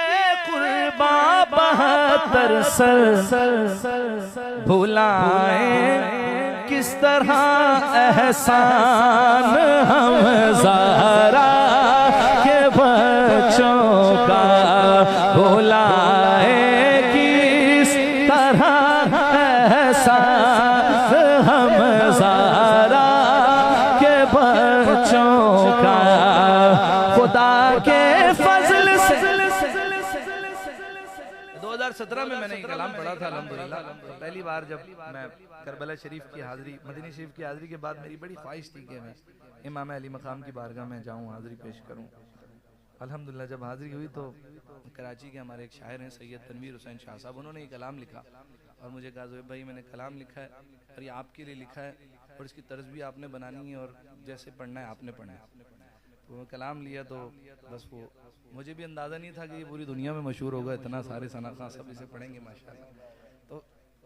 कुर्बान 72 सर, भुलाए किस तरह एहसान हम ज़हरा के बच्चों का, भुलाए किस तरह हम ज़हरा के बच्चों का, खुदा के फजल से 2017 में मैंने कलाम पढ़ा था अल्हम्दुलिल्लाह। पहली बार जब मैं करबला शरीफ की हाज़िरी, मदीना शरीफ की हाज़िरी के बाद मेरी बड़ी ख्वाहिश थी कि मैं इमाम अली मकाम की बारगाह में जाऊँ, हाज़िरी पेश करूँ। अल्हम्दुलिल्लाह जब हाज़िरी हुई तो कराची के हमारे एक शायर हैं सैयद तनवीर हुसैन शाह साहब, उन्होंने ये कलाम लिखा और मुझे कहा ज़ोहैब भाई मैंने कलाम लिखा है और ये आपके लिए लिखा है और इसकी तर्ज भी आपने बनानी है और जैसे पढ़ना है आपने पढ़ना है। तो मैं कलाम लिया तो बस वो मुझे भी अंदाज़ा नहीं था कि ये पूरी दुनिया में मशहूर होगा, इतना सारे सना खां सब इसे पढ़ेंगे माशाल्लाह। तो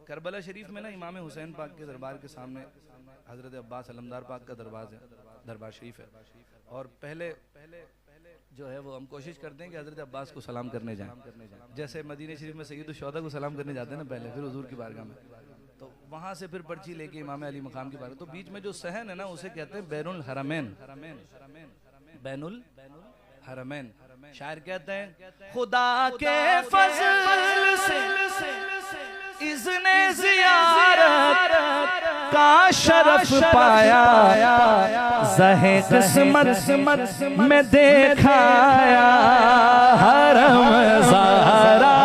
करबला शरीफ में ना इमाम हुसैन पाक के दरबार के सामने हज़रत अब्बास अलमदार पाक का दरबार शरीफ है और पहले जो है वो हम कोशिश करते हैं कि हज़रत अब्बास को सलाम करने जाएं, जैसे मदीना शरीफ में सैयद शोहदा को सलाम करने जाते हैं ना पहले, फिर हुजूर की बारगाह में, तो वहाँ से फिर पर्ची लेके इमाम अली मकाम की बारगाह, तो बीच में जो सहन है ना उसे कहते हैं बैनुल हरमैन, बैनुल हरमैन। शायर कहते हैं खुदा के फजल से इज़्ने ज़ियारत का शरफ पाया, ज़हे किस्मत में देखाया, हरम ज़हरा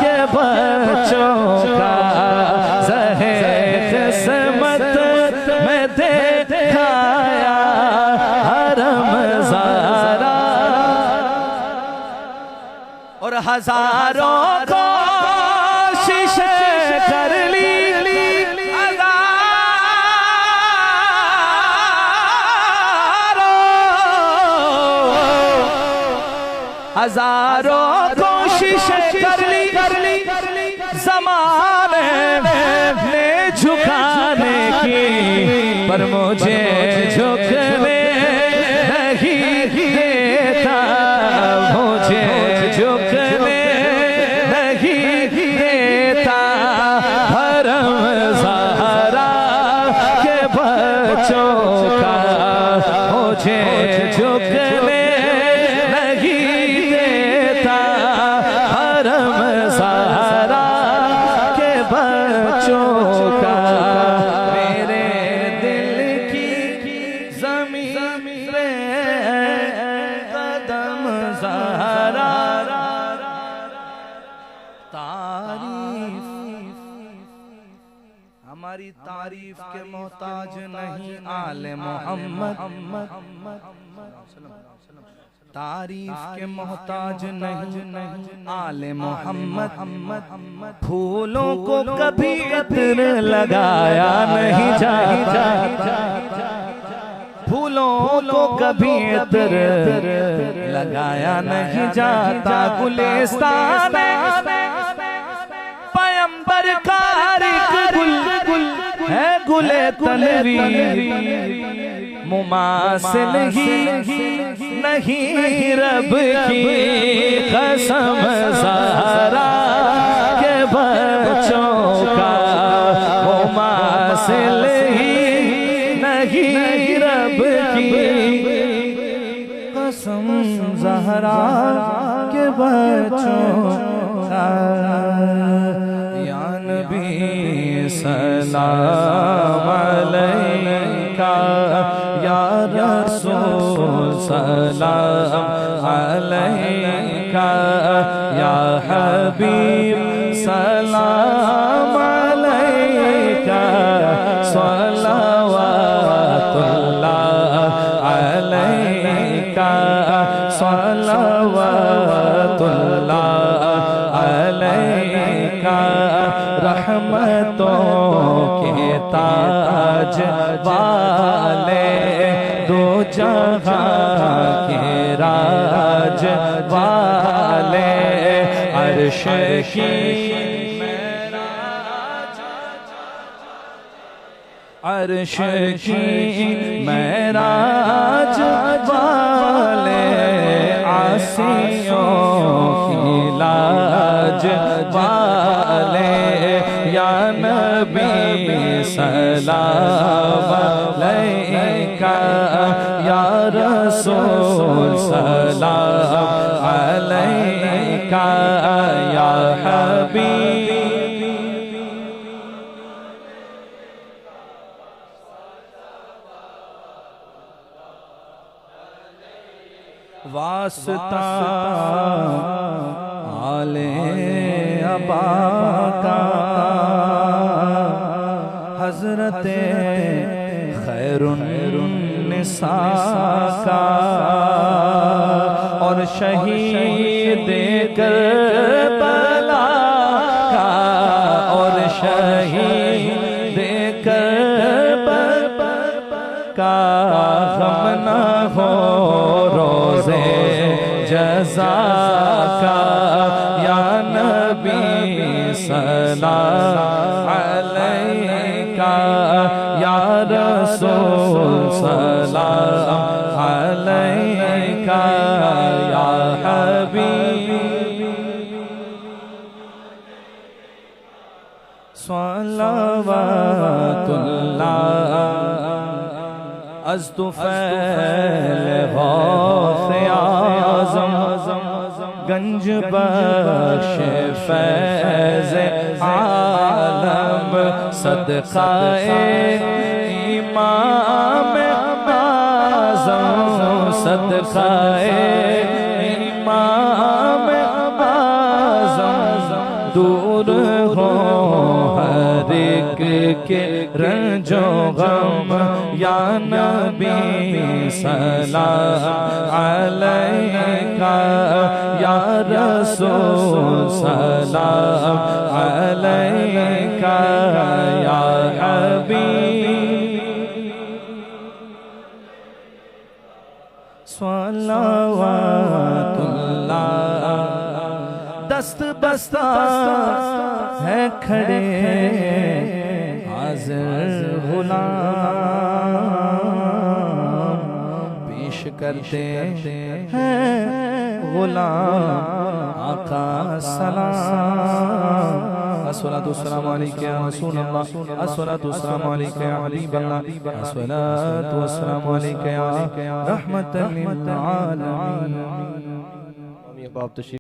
के बच्चों का, ज़हे किस्मत में देखाया, हरम ज़हरा। और हजारों कोशिश कर ली, हजारों हजारों कोशिशें कर ली ज़माने ने झुकाने की, पर मुझे झुकने नहीं देता, मुझे झुकने नहीं देता। हरम ज़हरा के बच्चों का मुझे झुकने नहीं देता। हरम ज़हरा के बच्चों का मेरे दिल की ज़मीन पे कदम ज़हरा। तारीफ हमारी तारीफ के मोहताज नहीं आले मोहम्मद, तारीफ के मोहताज नहीं आले मोहम्मद। फूलों को कभी इत्र लगाया नहीं जाता, फूलों को कभी इत्र लगाया नहीं जाता। गुलिस्तान पैगंबर का गुल है, गुले तनवीर मुमासिल ही नहीं रब की कसम। ज़हरा के बच्चों का मुमासिल ही नहीं रब की कसम। ज़हरा के बच्चों का या नबी सलाम अलैका, या रसूल सलाम अलैका, या हबीब सलाम अलैका। सलवातुल्लाह अलैका, सलवातुल्लाह अलैका। रहमतों के ताज वाले, दो जहां के राज वाले, अर्श की अर्श की मेराज वाले, आसियों की लाज वाले, या नबी सलाम अलैका, या रसूल सलाम अलैका, या हबीब वास्ता आले अबा का, हजरते खैरुन्निसा का, और शहीद करबला का, और शहीद करबला का। गम न हो रोज़े जज़ा का, या नबी सलाम अलैका, या रसूल सलाम अलैका, या हबीब सलवातुल्लाह। अज़्तुफ़ैल गौसे आज़म, गंज बख्श फैज़ आलम, सदक़ाए इमाम आज़म, सदक़ाए इमाम आज़म। दूर हो हर एक के रंजो गम, या नबी सलाम अलैका, या रसूल सलाम अलैका, या हबीब सलाम सलावातुल्लाह। दस्त बस्ता है खड़े हाज़िर गुलाम, पेश करते हैं गुलाम आका सलाम। अस्सलातु वस्सलामु अलैका या रसूलल्लाह, अस्सलातु वस्सलामु अलैका या हबीबल्लाह, अस्सलातु वस्सलामु अलैका या रहमतल लिल आलमीन। हम ये बाप तशरीफ